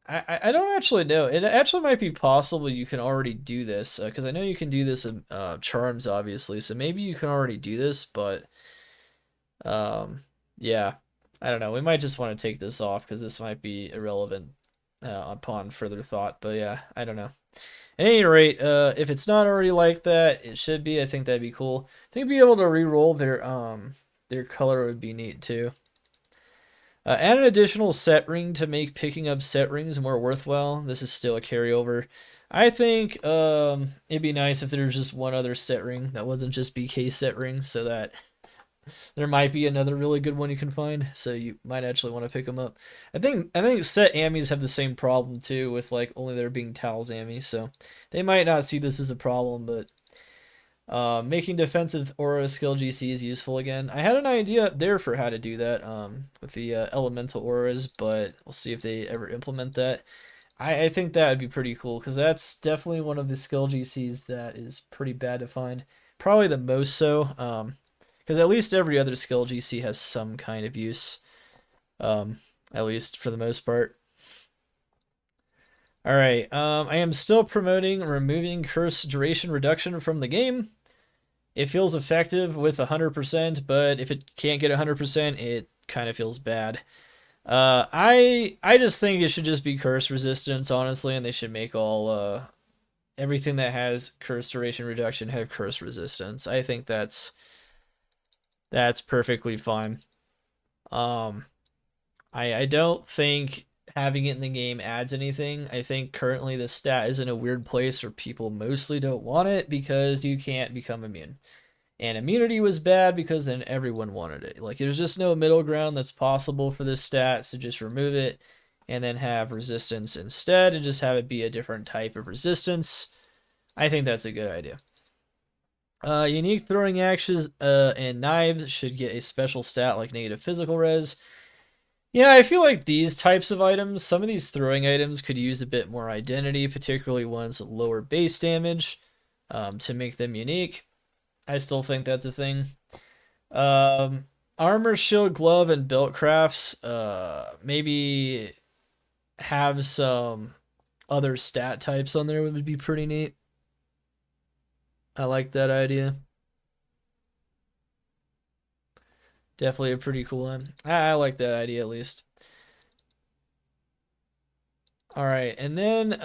I don't actually know. It actually might be possible you can already do this, because I know you can do this in charms, obviously, so maybe you can already do this, but yeah, I don't know. We might just want to take this off, because this might be irrelevant upon further thought, but yeah, I don't know. At any rate, if it's not already like that, it should be. I think that'd be cool. I think being able to re-roll their color would be neat too. Add an additional set ring to make picking up set rings more worthwhile. This is still a carryover. I think it'd be nice if there was just one other set ring that wasn't just BK set ring, so that there might be another really good one you can find, so you might actually want to pick them up. I think set Amis have the same problem too, with like only there being Towels Amis, so they might not see this as a problem, but making defensive aura skill GC is useful again. I had an idea there for how to do that with the elemental auras, but we'll see if they ever implement that. I think that would be pretty cool, because that's definitely one of the skill GCs that is pretty bad to find. Probably the most so. Because at least every other skill GC has some kind of use. At least for the most part. Alright, I am still promoting removing curse duration reduction from the game. It feels effective with 100%, but if it can't get 100%, it kind of feels bad. I just think it should just be curse resistance, honestly, and they should make all everything that has curse duration reduction have curse resistance. I think that's perfectly fine. I don't think having it in the game adds anything. I think currently the stat is in a weird place where people mostly don't want it because you can't become immune. And immunity was bad because then everyone wanted it. Like, there's just no middle ground that's possible for this stat, so just remove it and then have resistance instead and just have it be a different type of resistance. I think that's a good idea. Unique throwing axes and knives should get a special stat like negative physical res. Yeah, I feel like these types of items, some of these throwing items could use a bit more identity, particularly ones with lower base damage, to make them unique. I still think that's a thing. Um, Armor, shield, glove, and belt crafts. Maybe have some other stat types on there would be pretty neat. I like that idea. Definitely a pretty cool one. I like that idea at least. All right, and then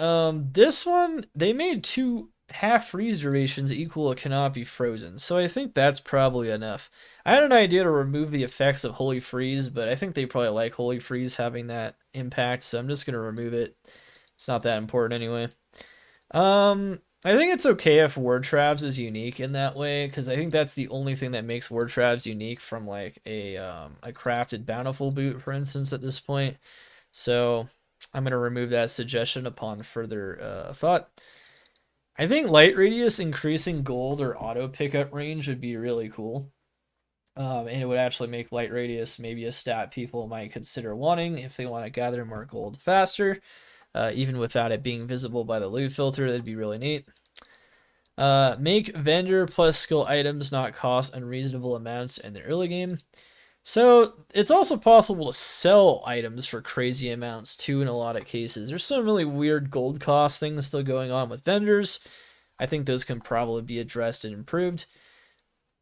this one they made two half freeze durations equal to cannot be frozen, so I think that's probably enough. I had an idea to remove the effects of Holy Freeze, but I think they probably like Holy Freeze having that impact, so I'm just gonna remove it. It's not that important anyway. I think it's okay if Word Traps is unique in that way, because I think that's the only thing that makes Word Traps unique from like a crafted Bountiful boot, for instance, at this point. So I'm gonna remove that suggestion upon further thought. I think Light Radius increasing gold or auto pickup range would be really cool. And it would actually make Light Radius maybe a stat people might consider wanting if they want to gather more gold faster. Even without it being visible by the loot filter, that'd be really neat. Make vendor plus skill items not cost unreasonable amounts in the early game. So it's also possible to sell items for crazy amounts too in a lot of cases. There's some really weird gold cost things still going on with vendors. I think those can probably be addressed and improved.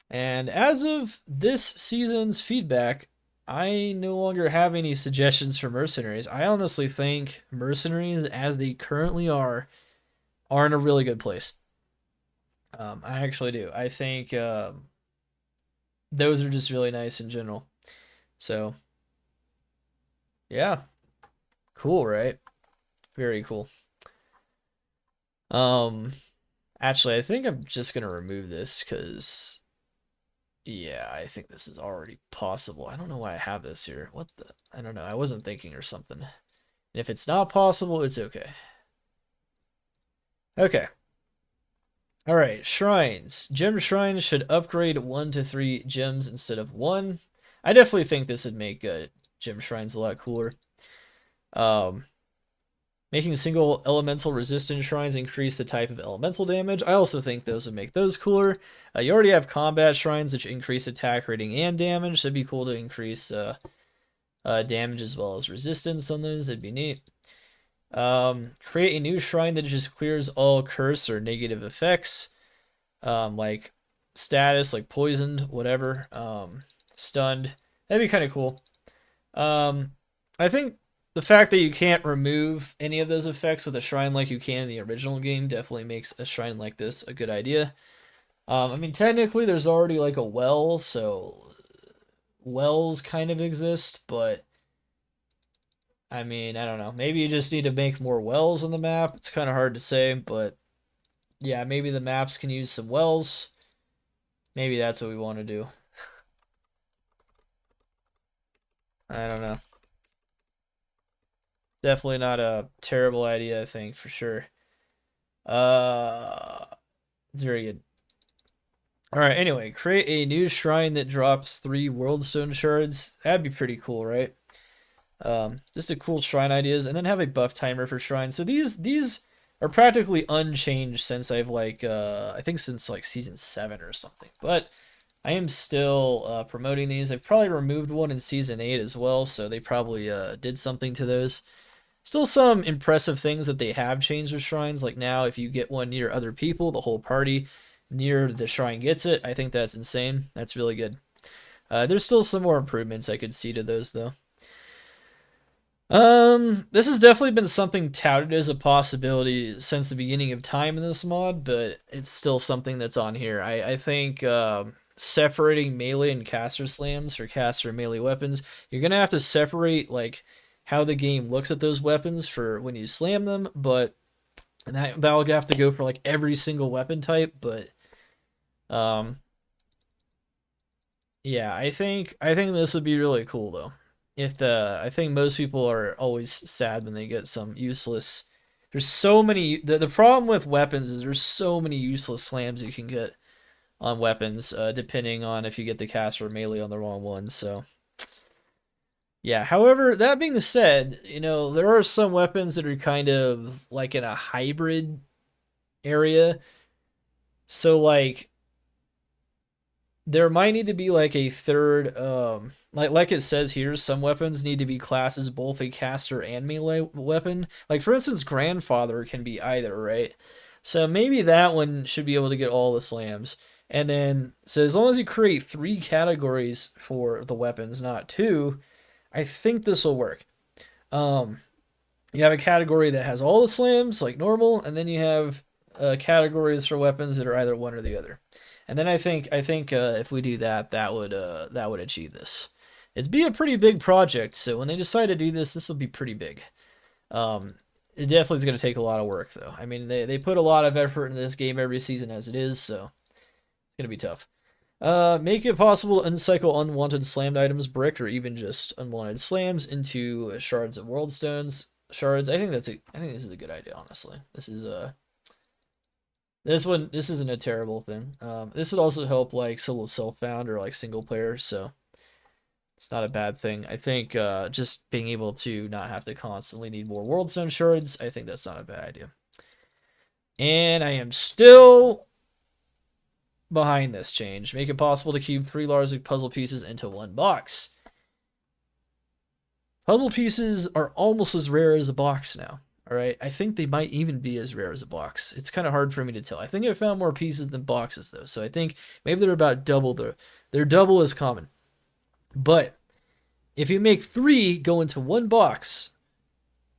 And as of this season's feedback, I no longer have any suggestions for mercenaries. I honestly think mercenaries, as they currently are in a really good place. I actually do. I think those are just really nice in general. So, yeah, cool, right? Very cool. Um, Actually, I think I'm just gonna remove this because, yeah, I think this is already possible. I don't know why I have this here. What the? I don't know. I wasn't thinking or something. If it's not possible, it's okay. Okay. All right, shrines. Gem shrines should upgrade 1 to 3 gems instead of 1. I definitely think this would make gem shrines a lot cooler. Um, Making single elemental resistant shrines increase the type of elemental damage. I also think those would make those cooler. You already have combat shrines, which increase attack rating and damage. So it'd be cool to increase damage as well as resistance on those. That'd be neat. Create a new shrine that just clears all curse or negative effects, like status, like poisoned, whatever, stunned. That'd be kind of cool. I think the fact that you can't remove any of those effects with a shrine like you can in the original game definitely makes a shrine like this a good idea. I mean, technically, there's already like a well, so wells kind of exist, but I mean, I don't know. Maybe you just need to make more wells on the map. It's kind of hard to say, but yeah, maybe the maps can use some wells. Maybe that's what we want to do. I don't know. Definitely not a terrible idea, I think, for sure. It's very good. All right, anyway, create a new shrine that drops 3 world stone shards. That'd be pretty cool, right? Just a cool shrine ideas, and then have a buff timer for shrines. So these are practically unchanged since I've like I think since like season 7 or something. But I am still promoting these. I've probably removed one in season 8 as well, so they probably did something to those. Still some impressive things that they have changed with shrines. Like now, if you get one near other people, the whole party near the shrine gets it. I think that's insane. That's really good. There's still some more improvements I could see to those though. This has definitely been something touted as a possibility since the beginning of time in this mod, but it's still something that's on here. I think separating melee and caster slams for caster and melee weapons, you're gonna have to separate like how the game looks at those weapons for when you slam them, but and that'll have to go for like every single weapon type, but um yeah, I think this would be really cool though. If the I think most people are always sad when they get some useless. There's so many. The problem with weapons is there's so many useless slams you can get on weapons, depending on if you get the cast or melee on the wrong one. So Yeah, however, that being said, there are some weapons that are kind of like in a hybrid area. So like there might need to be like a third like it says here, some weapons need to be classed as both a caster and melee weapon. Like for instance, grandfather can be either, right? So maybe that one should be able to get all the slams. And then so as long as you create 3 categories for the weapons, not 2, I think this will work. Um you have a category that has all the slams like normal, and then you have categories for weapons that are either one or the other. And then I think if we do that, that would achieve this. It'd be a pretty big project, so when they decide to do this, this will be pretty big. Um, it definitely is going to take a lot of work, though. I mean, they put a lot of effort into this game every season as it is, so it's going to be tough. Make it possible to uncycle unwanted slammed items, brick, or even just unwanted slams into shards of world stones. Shards. I think this is a good idea, honestly. This isn't a terrible thing. This would also help like solo self-found or like single player, so it's not a bad thing. I think just being able to not have to constantly need more world stone shards, I think that's not a bad idea. And I am still behind this change. Make it possible to cube 3 large puzzle pieces into one box. Puzzle pieces are almost as rare as a box now. All right, I think they might even be as rare as a box. It's kind of hard for me to tell. I think I found more pieces than boxes though, so I think maybe they're about double they're double as common. But if you make 3 go into one box,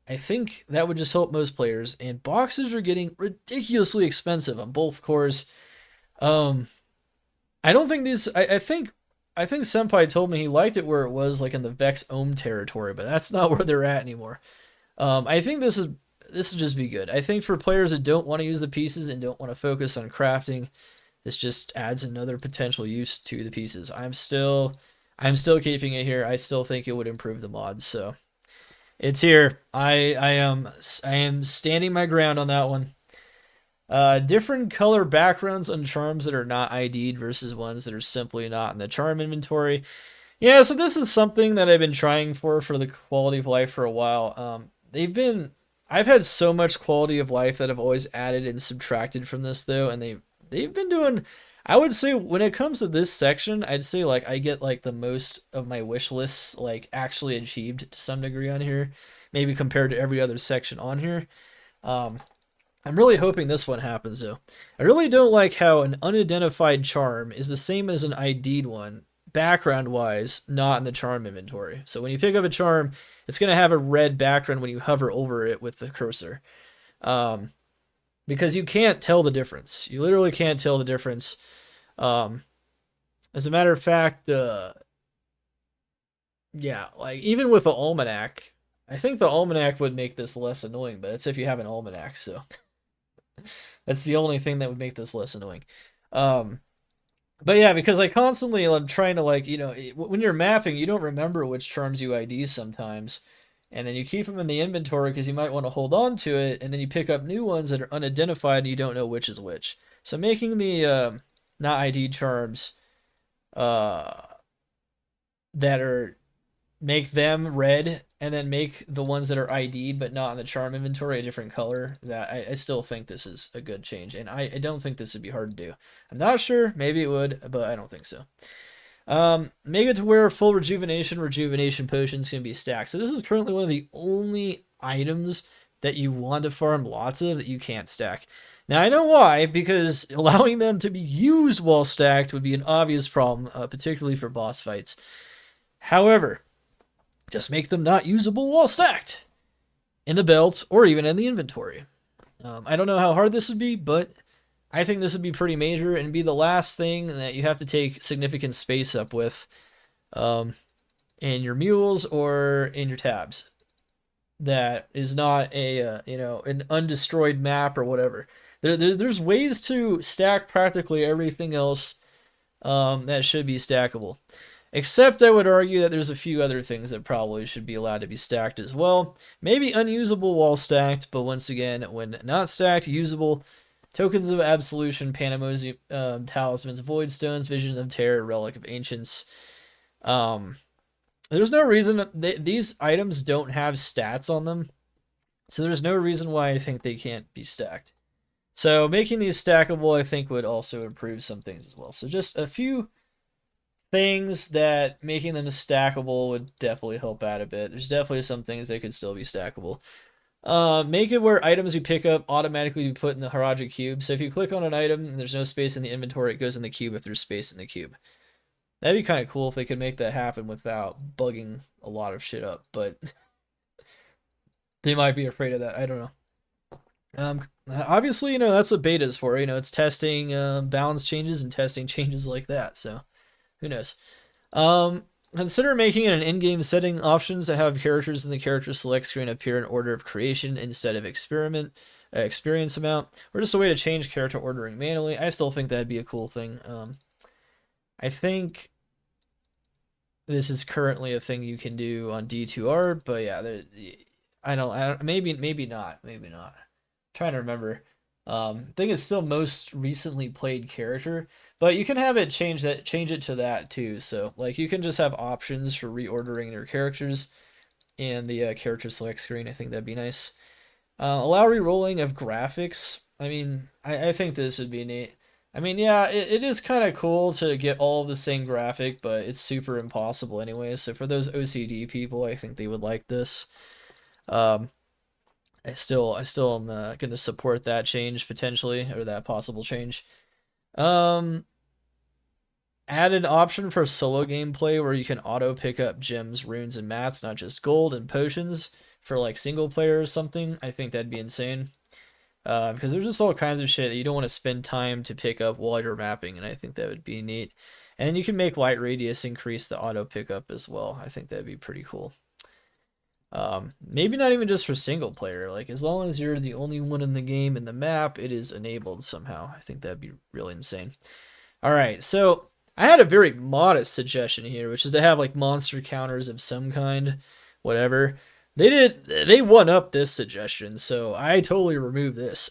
I think that would just help most players. And boxes are getting ridiculously expensive on both cores. Um, I don't think these. I think Senpai told me he liked it where it was like in the Vex Ohm territory, but that's not where they're at anymore. I think this would just be good. I think for players that don't want to use the pieces and don't want to focus on crafting, this just adds another potential use to the pieces. I'm still keeping it here. I still think it would improve the mods, so it's here. I am standing my ground on that one. Different color backgrounds on charms that are not ID'd versus ones that are simply not in the charm inventory. Yeah, so this is something that I've been trying for the quality of life for a while. I've had so much quality of life that I've always added and subtracted from this though, and they've been doing. I would say when it comes to this section, I'd say like I get like the most of my wish lists like actually achieved to some degree on here, maybe compared to every other section on here. Um, I'm really hoping this one happens though. I really don't like how an unidentified charm is the same as an ID'd one, background wise, not in the charm inventory. So when you pick up a charm, it's going to have a red background when you hover over it with the cursor. Um, because you can't tell the difference. You literally can't tell the difference. Um, as a matter of fact, yeah, like even with the almanac, I think the almanac would make this less annoying, but it's if you have an almanac, so that's the only thing that would make this less annoying. Um, but yeah, because I constantly I'm trying to like when you're mapping, you don't remember which charms you ID sometimes, and then you keep them in the inventory because you might want to hold on to it, and then you pick up new ones that are unidentified and you don't know which is which. So making the not ID charms uh that are make them red and then make the ones that are ID'd but not in the charm inventory a different color. That I still think this is a good change, and I don't think this would be hard to do. I'm not sure, maybe it would, but I don't think so. Make it to where full rejuvenation potions can be stacked. So this is currently one of the only items that you want to farm lots of that you can't stack. Now I know why, because allowing them to be used while stacked would be an obvious problem, particularly for boss fights. However, just make them not usable while stacked in the belt or even in the inventory. I don't know how hard this would be, but I think this would be pretty major and be the last thing that you have to take significant space up with in your mules or in your tabs. That is not a an undestroyed map or whatever. There's ways to stack practically everything else that should be stackable. Except I would argue that there's a few other things that probably should be allowed to be stacked as well. Maybe unusable while stacked, but once again, when not stacked, usable. Tokens of Absolution, Panamosium, Talismans, Void Stones, Vision of Terror, Relic of Ancients. There's no reason these items don't have stats on them, so there's no reason why I think they can't be stacked. So making these stackable, I think, would also improve some things as well. So just a few things that making them stackable would definitely help out a bit. There's definitely some things that could still be stackable. Make it where items you pick up automatically be put in the Haraja cube. So if you click on an item and there's no space in the inventory, it goes in the cube if there's space in the cube. That'd be kind of cool if they could make that happen without bugging a lot of shit up, but they might be afraid of that. I don't know. Obviously, that's what beta is for. It's testing balance changes and testing changes like that. So who knows? Consider making it an in-game setting options that have characters in the character select screen appear in order of creation instead of experience amount, or just a way to change character ordering manually. I still think that'd be a cool thing. I think this is currently a thing you can do on D2R, but yeah, I don't, maybe not, trying to remember. I think it's still most recently played character, but you can have it change it to that too. So like you can just have options for reordering your characters in the character select screen. I think that'd be nice. Allow re-rolling of graphics. I mean, I think this would be neat. I mean, yeah, it is kind of cool to get all of the same graphic, but it's super impossible anyway. So for those OCD people, I think they would like this. I still am going to support that change potentially, or that possible change. Add an option for solo gameplay where you can auto pick up gems, runes, and mats, not just gold and potions for like single player or something. I think that'd be insane. Because there's just all kinds of shit that you don't want to spend time to pick up while you're mapping, and I think that would be neat. And you can make light radius increase the auto pickup as well. I think that'd be pretty cool. Maybe not even just for single player. Like as long as you're the only one in the game in the map, it is enabled somehow. I think that'd be really insane. All right, so I had a very modest suggestion here, which is to have like monster counters of some kind, whatever. They one up this suggestion, so I totally removed this.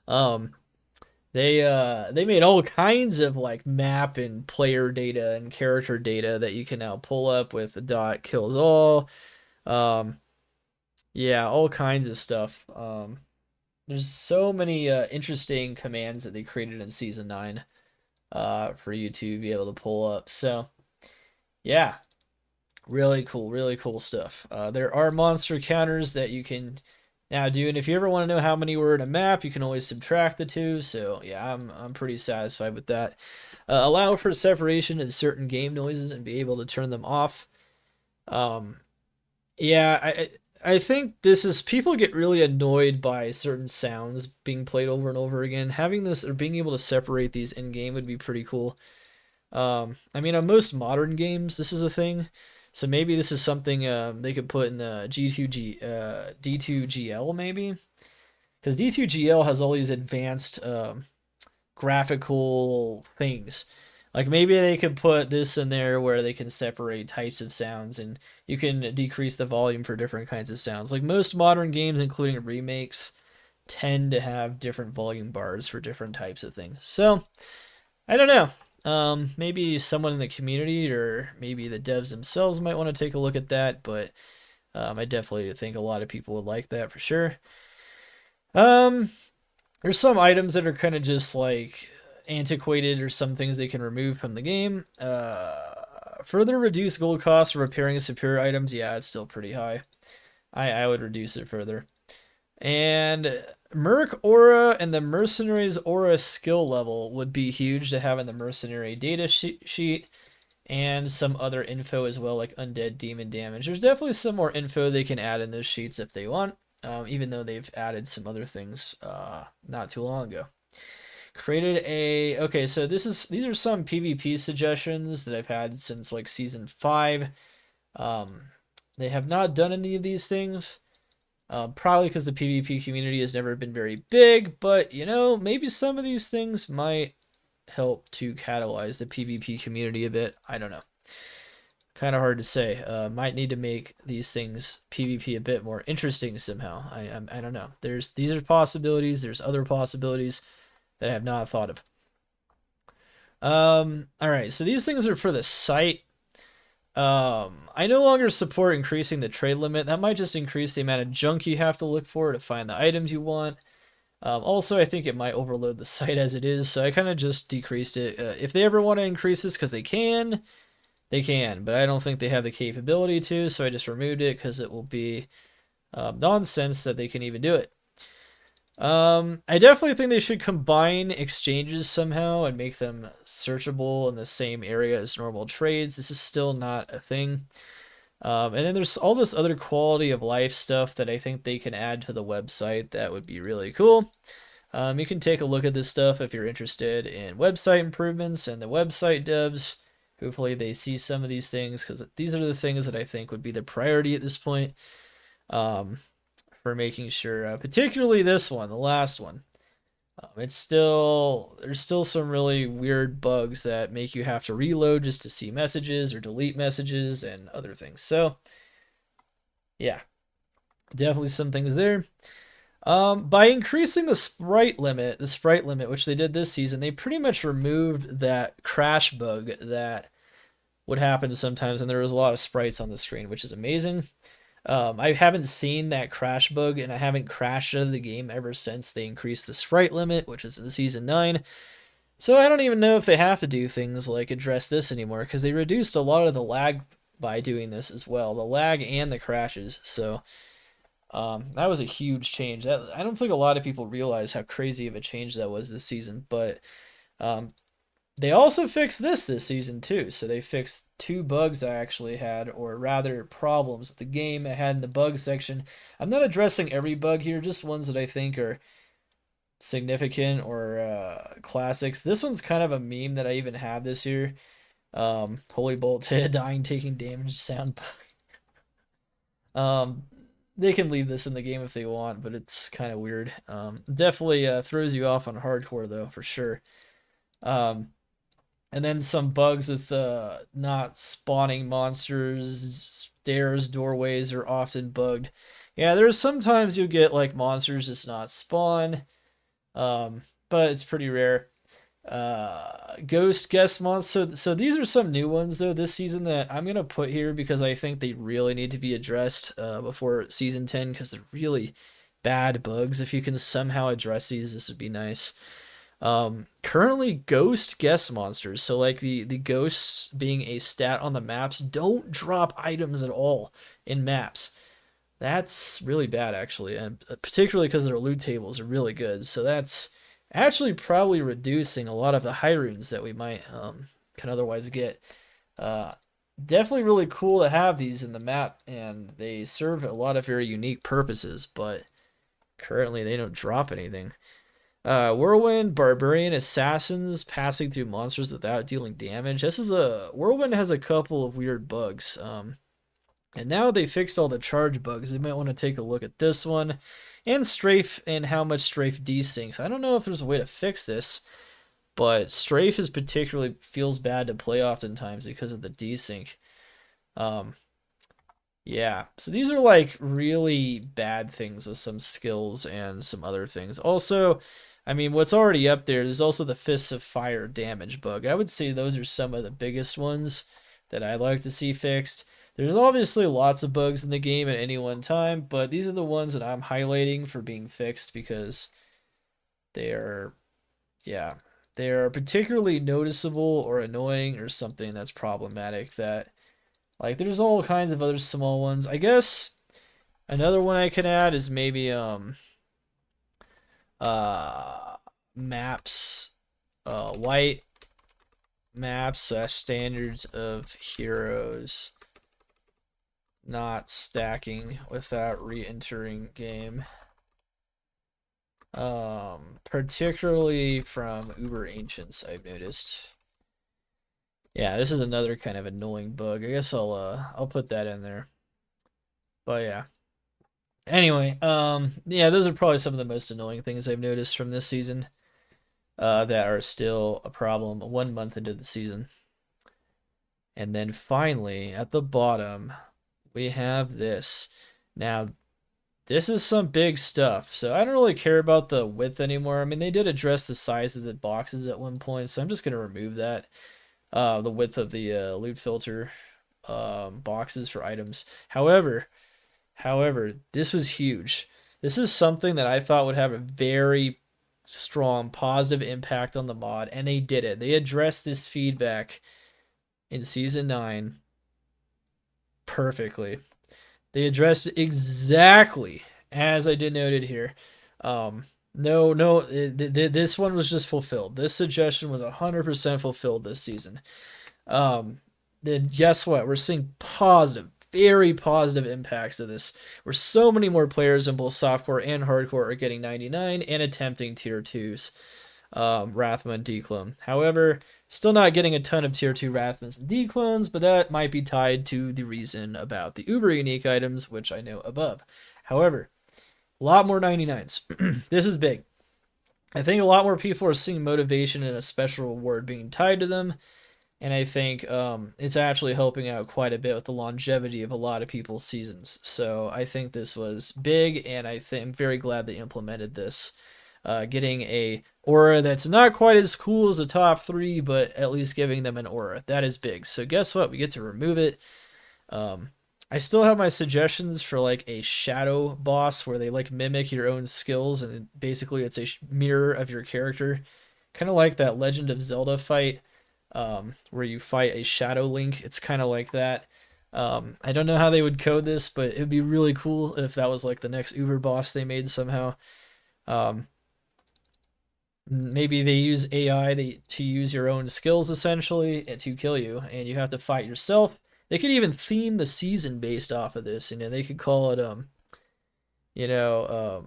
They made all kinds of like map and player data and character data that you can now pull up with the dot kills all. Yeah, all kinds of stuff. There's so many interesting commands that they created in season 9 for you to be able to pull up. So yeah, really cool stuff. There are monster counters that you can now do, and if you ever want to know how many were in a map, you can always subtract the two. So yeah, I'm pretty satisfied with that. Allow for separation of certain game noises and be able to turn them off. Yeah, I think this is people get really annoyed by certain sounds being played over and over again. Having this or being able to separate these in game would be pretty cool. I mean, on most modern games, this is a thing. So maybe this is something they could put in the D2GL maybe, because D2GL has all these advanced graphical things. Like maybe they could put this in there where they can separate types of sounds and you can decrease the volume for different kinds of sounds. Like most modern games, including remakes, tend to have different volume bars for different types of things. So I don't know. Maybe someone in the community or maybe the devs themselves might want to take a look at that, but I definitely think a lot of people would like that for sure. There's some items that are kind of just like antiquated or some things they can remove from the game. Further reduce gold costs for repairing superior items. Yeah, it's still pretty high. I would reduce it further. And Merc Aura and the Mercenary's Aura skill level would be huge to have in the Mercenary data sheet, and some other info as well, like Undead Demon damage. There's definitely some more info they can add in those sheets if they want, even though they've added some other things not too long ago. Created a okay, so these are some PvP suggestions that I've had since like season 5. They have not done any of these things. Probably because the PvP community has never been very big, but maybe some of these things might help to catalyze the PvP community a bit. I don't know. Kind of hard to say. Might need to make these things PvP a bit more interesting somehow. I don't know. These are possibilities. There's other possibilities that I have not thought of. All right, so these things are for the site. I no longer support increasing the trade limit. That might just increase the amount of junk you have to look for to find the items you want. Also, I think it might overload the site as it is, so I kind of just decreased it. If they ever want to increase this, because they can, but I don't think they have the capability to, so I just removed it because it will be nonsense that they can even do it. I definitely think they should combine exchanges somehow and make them searchable in the same area as normal trades. This is still not a thing. And then there's all this other quality of life stuff that I think they can add to the website that would be really cool. You can take a look at this stuff if you're interested in website improvements and the website devs. Hopefully they see some of these things because these are the things that I think would be the priority at this point. For making sure, particularly this one, the last one. There's still some really weird bugs that make you have to reload just to see messages or delete messages and other things. So, yeah, definitely some things there. By increasing the sprite limit, which they did this season, they pretty much removed that crash bug that would happen sometimes, and there was a lot of sprites on the screen, which is amazing. I haven't seen that crash bug, and I haven't crashed out of the game ever since they increased the sprite limit, which is in Season 9. So I don't even know if they have to do things like address this anymore, because they reduced a lot of the lag by doing this as well. The lag and the crashes. So that was a huge change. I don't think a lot of people realize how crazy of a change that was this season, but they also fixed this season too. So they fixed 2 bugs I actually had, or rather problems with the game I had in the bug section. I'm not addressing every bug here, just ones that I think are significant or classics. This one's kind of a meme that I even have this year. Holy Bolt dying, taking damage sound. They can leave this in the game if they want, but it's kind of weird. Definitely throws you off on hardcore though, for sure. And then some bugs with not spawning monsters, stairs, doorways are often bugged. Yeah, there's sometimes you'll get like monsters just not spawn, but it's pretty rare. Ghost guest monster. So these are some new ones though this season that I'm gonna put here because I think they really need to be addressed before season 10 because they're really bad bugs. If you can somehow address these, this would be nice. Currently ghost guest monsters, so like the ghosts being a stat on the maps, don't drop items at all in maps. That's really bad actually, and particularly because their loot tables are really good. So that's actually probably reducing a lot of the high runes that we might can otherwise get. Definitely really cool to have these in the map, and they serve a lot of very unique purposes, but currently they don't drop anything. Whirlwind, Barbarian, Assassins, passing through monsters without dealing damage. Whirlwind has a couple of weird bugs. And now they fixed all the charge bugs. They might want to take a look at this one. And Strafe and how much Strafe desyncs. I don't know if there's a way to fix this, but Strafe is particularly feels bad to play oftentimes because of the desync. Yeah, so these are like really bad things with some skills and some other things. Also, I mean, what's already up there's also the Fists of Fire damage bug. I would say those are some of the biggest ones that I'd like to see fixed. There's obviously lots of bugs in the game at any one time, but these are the ones that I'm highlighting for being fixed because they are, yeah, they are particularly noticeable or annoying or something that's problematic that, like, there's all kinds of other small ones. I guess another one I can add is maybe maps, white maps, standards of heroes not stacking without re-entering game. Particularly from Uber Ancients, I've noticed. Yeah, this is another kind of annoying bug. I guess I'll put that in there. But yeah. Anyway, yeah, those are probably some of the most annoying things I've noticed from this season. That are still a problem 1 month into the season. And then finally, at the bottom, we have this. Now, this is some big stuff, so I don't really care about the width anymore. I mean, they did address the size of the boxes at one point, so I'm just going to remove that. The width of the loot filter. boxes for items. However, this was huge. This is something that I thought would have a very strong positive impact on the mod, and they did it. They addressed this feedback in season 9 perfectly. They addressed it exactly as I denoted here. No, this one was just fulfilled. This suggestion was 100% fulfilled this season. Then guess what? We're seeing positive, very positive impacts of this, where so many more players in both softcore and hardcore are getting 99 and attempting tier 2s, Rathma and declone. However, still not getting a ton of tier 2 Rathmas and declones, but that might be tied to the reason about the uber unique items, which I know above. However, a lot more 99s. This is big. I think a lot more people are seeing motivation and a special reward being tied to them. And I think it's actually helping out quite a bit with the longevity of a lot of people's seasons. So I think this was big, and I'm very glad they implemented this. Getting a aura that's not quite as cool as the top 3, but at least giving them an aura. That is big. So guess what? We get to remove it. I still have my suggestions for like a shadow boss where they like mimic your own skills, and basically it's a mirror of your character. Kind of like that Legend of Zelda fight. Where you fight a Shadow Link. It's kind of like that. I don't know how they would code this, but it would be really cool if that was like the next Uber boss they made somehow. Maybe they use AI to use your own skills essentially to kill you, and you have to fight yourself. They could even theme the season based off of this. They could call it the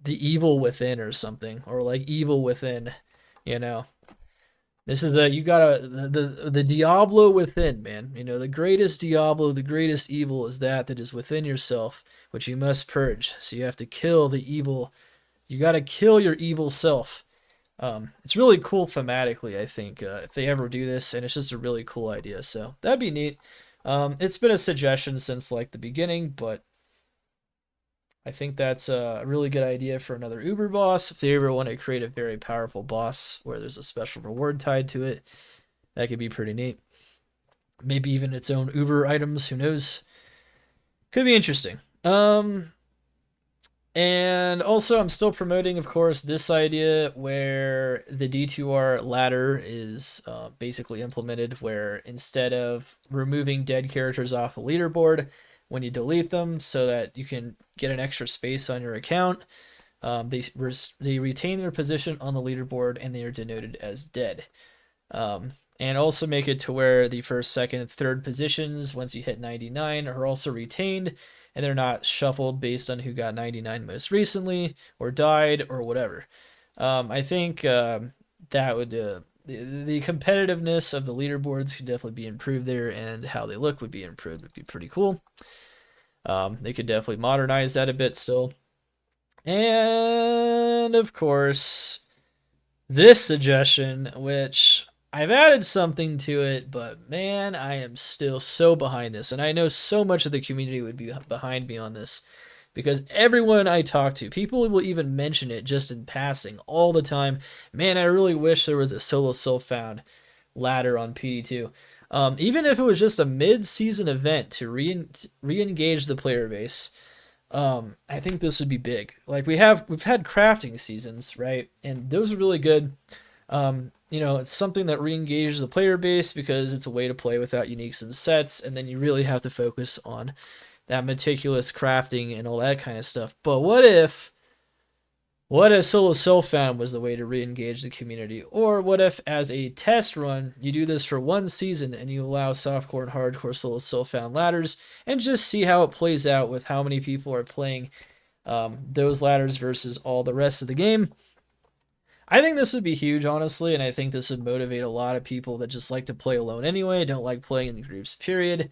Evil Within or something, or like Evil Within. This is the Diablo within, man. The greatest Diablo, the greatest evil is that is within yourself, which you must purge. So you have to kill the evil. You got to kill your evil self. It's really cool thematically, I think, if they ever do this, and it's just a really cool idea. So that'd be neat. It's been a suggestion since like the beginning, but I think that's a really good idea for another Uber boss. If they ever want to create a very powerful boss where there's a special reward tied to it, that could be pretty neat. Maybe even its own Uber items, who knows? Could be interesting. And also I'm still promoting, of course, this idea where the D2R ladder is basically implemented, where instead of removing dead characters off the leaderboard, when you delete them so that you can get an extra space on your account, they retain their position on the leaderboard and they are denoted as dead. And also make it to where the first, second, and third positions, once you hit 99, are also retained, and they're not shuffled based on who got 99 most recently or died or whatever. I think that would the competitiveness of the leaderboards could definitely be improved there, and how they look would be improved. Would be pretty cool. They could definitely modernize that a bit still. And of course, this suggestion, which I've added something to it, but man, I am still so behind this, and I know so much of the community would be behind me on this, because everyone I talk to, people will even mention it just in passing all the time. Man, I really wish there was a solo self-found ladder on PD2. Even if it was just a mid-season event to re-engage the player base, I think this would be big. Like we've had crafting seasons, right? And those are really good. It's something that re-engages the player base because it's a way to play without uniques and sets, and then you really have to focus on that meticulous crafting and all that kind of stuff. But what if solo self-found was the way to re-engage the community? Or what if, as a test run, you do this for one season and you allow softcore and hardcore solo self-found ladders and just see how it plays out with how many people are playing those ladders versus all the rest of the game? I think this would be huge, honestly, and I think this would motivate a lot of people that just like to play alone anyway, don't like playing in groups, period.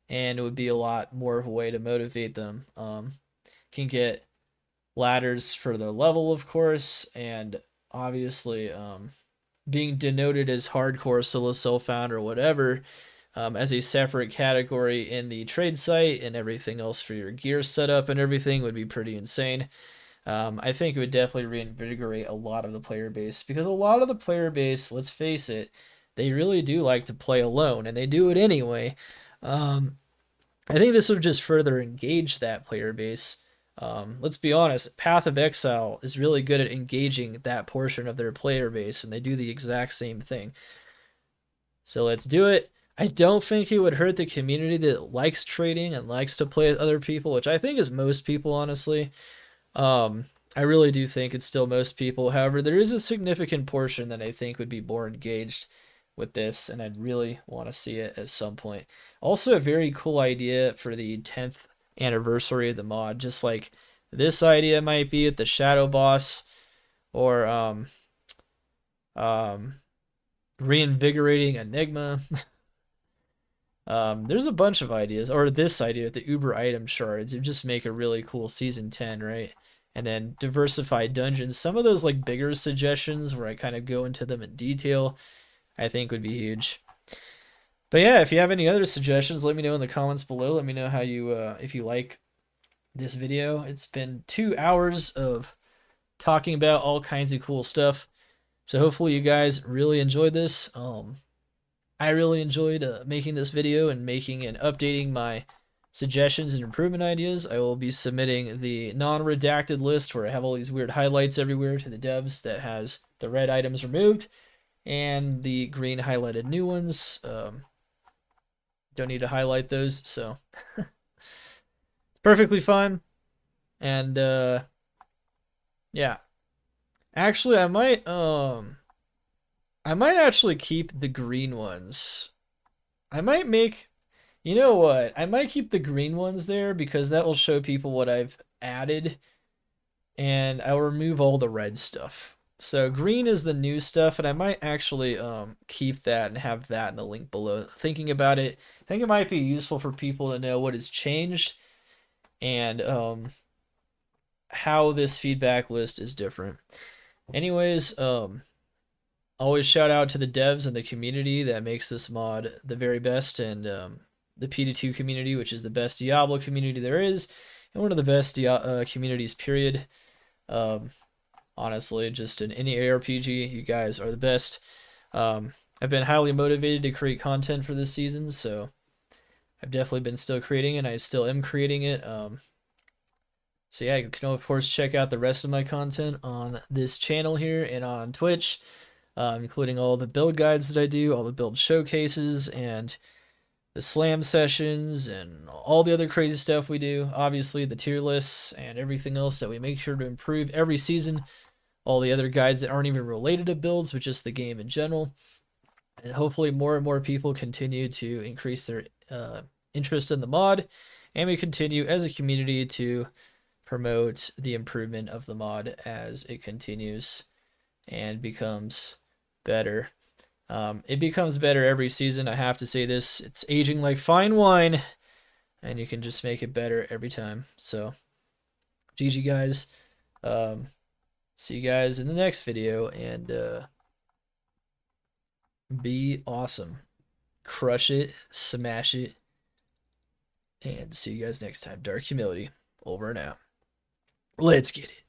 And it would be a lot more of a way to motivate them. Can get ladders for their level, of course, and obviously being denoted as hardcore, solo self-found, or whatever, as a separate category in the trade site, and everything else for your gear setup and everything would be pretty insane. I think it would definitely reinvigorate a lot of the player base, because a lot of the player base, let's face it, they really do like to play alone, and they do it anyway. Um, I think this would just further engage that player base. Let's be honest, Path of Exile is really good at engaging that portion of their player base, and they do the exact same thing. So let's do it. I don't think it would hurt the community that likes trading and likes to play with other people, which I think is most people, honestly. I really do think it's still most people. However, there is a significant portion that I think would be more engaged with this, and I'd really want to see it at some point. Also, a very cool idea for the 10th anniversary of the mod, just like this idea might be with the Shadow Boss, or um, reinvigorating Enigma. There's a bunch of ideas, or this idea with the Uber item shards. It would just make a really cool season 10, right? And then diversify dungeons. Some of those like bigger suggestions where I kind of go into them in detail, I think would be huge. But yeah, if you have any other suggestions, let me know in the comments below. Let me know how you, if you like this video. It's been 2 hours of talking about all kinds of cool stuff. So hopefully you guys really enjoyed this. I really enjoyed making this video and making and updating my suggestions and improvement ideas. I will be submitting the non-redacted list where I have all these weird highlights everywhere to the devs that has the red items removed and the green highlighted new ones. Don't need to highlight those, so it's perfectly fine. And yeah, actually, I might actually keep the green ones. I might make, you know what? I might keep the green ones there because that will show people what I've added, and I'll remove all the red stuff. So green is the new stuff, and I might actually keep that and have that in the link below. Thinking about it, I think it might be useful for people to know what has changed and how this feedback list is different. Anyways, always shout out to the devs and the community that makes this mod the very best, and the PD2 community, which is the best Diablo community there is, and one of the best communities, period. Honestly, just in any ARPG, you guys are the best. I've been highly motivated to create content for this season, so I've definitely been still creating it, and I still am creating it. So yeah, you can of course check out the rest of my content on this channel here and on Twitch, including all the build guides that I do, all the build showcases, and the slam sessions, and all the other crazy stuff we do. Obviously, the tier lists and everything else that we make sure to improve every season. All the other guides that aren't even related to builds, but just the game in general. And hopefully more and more people continue to increase their interest in the mod, and we continue as a community to promote the improvement of the mod as it continues and becomes better. It becomes better every season. I have to say this. It's aging like fine wine, and you can just make it better every time. So, GG guys. See you guys in the next video, and be awesome. Crush it, smash it, and see you guys next time. Dark Humility, over and out. Let's get it.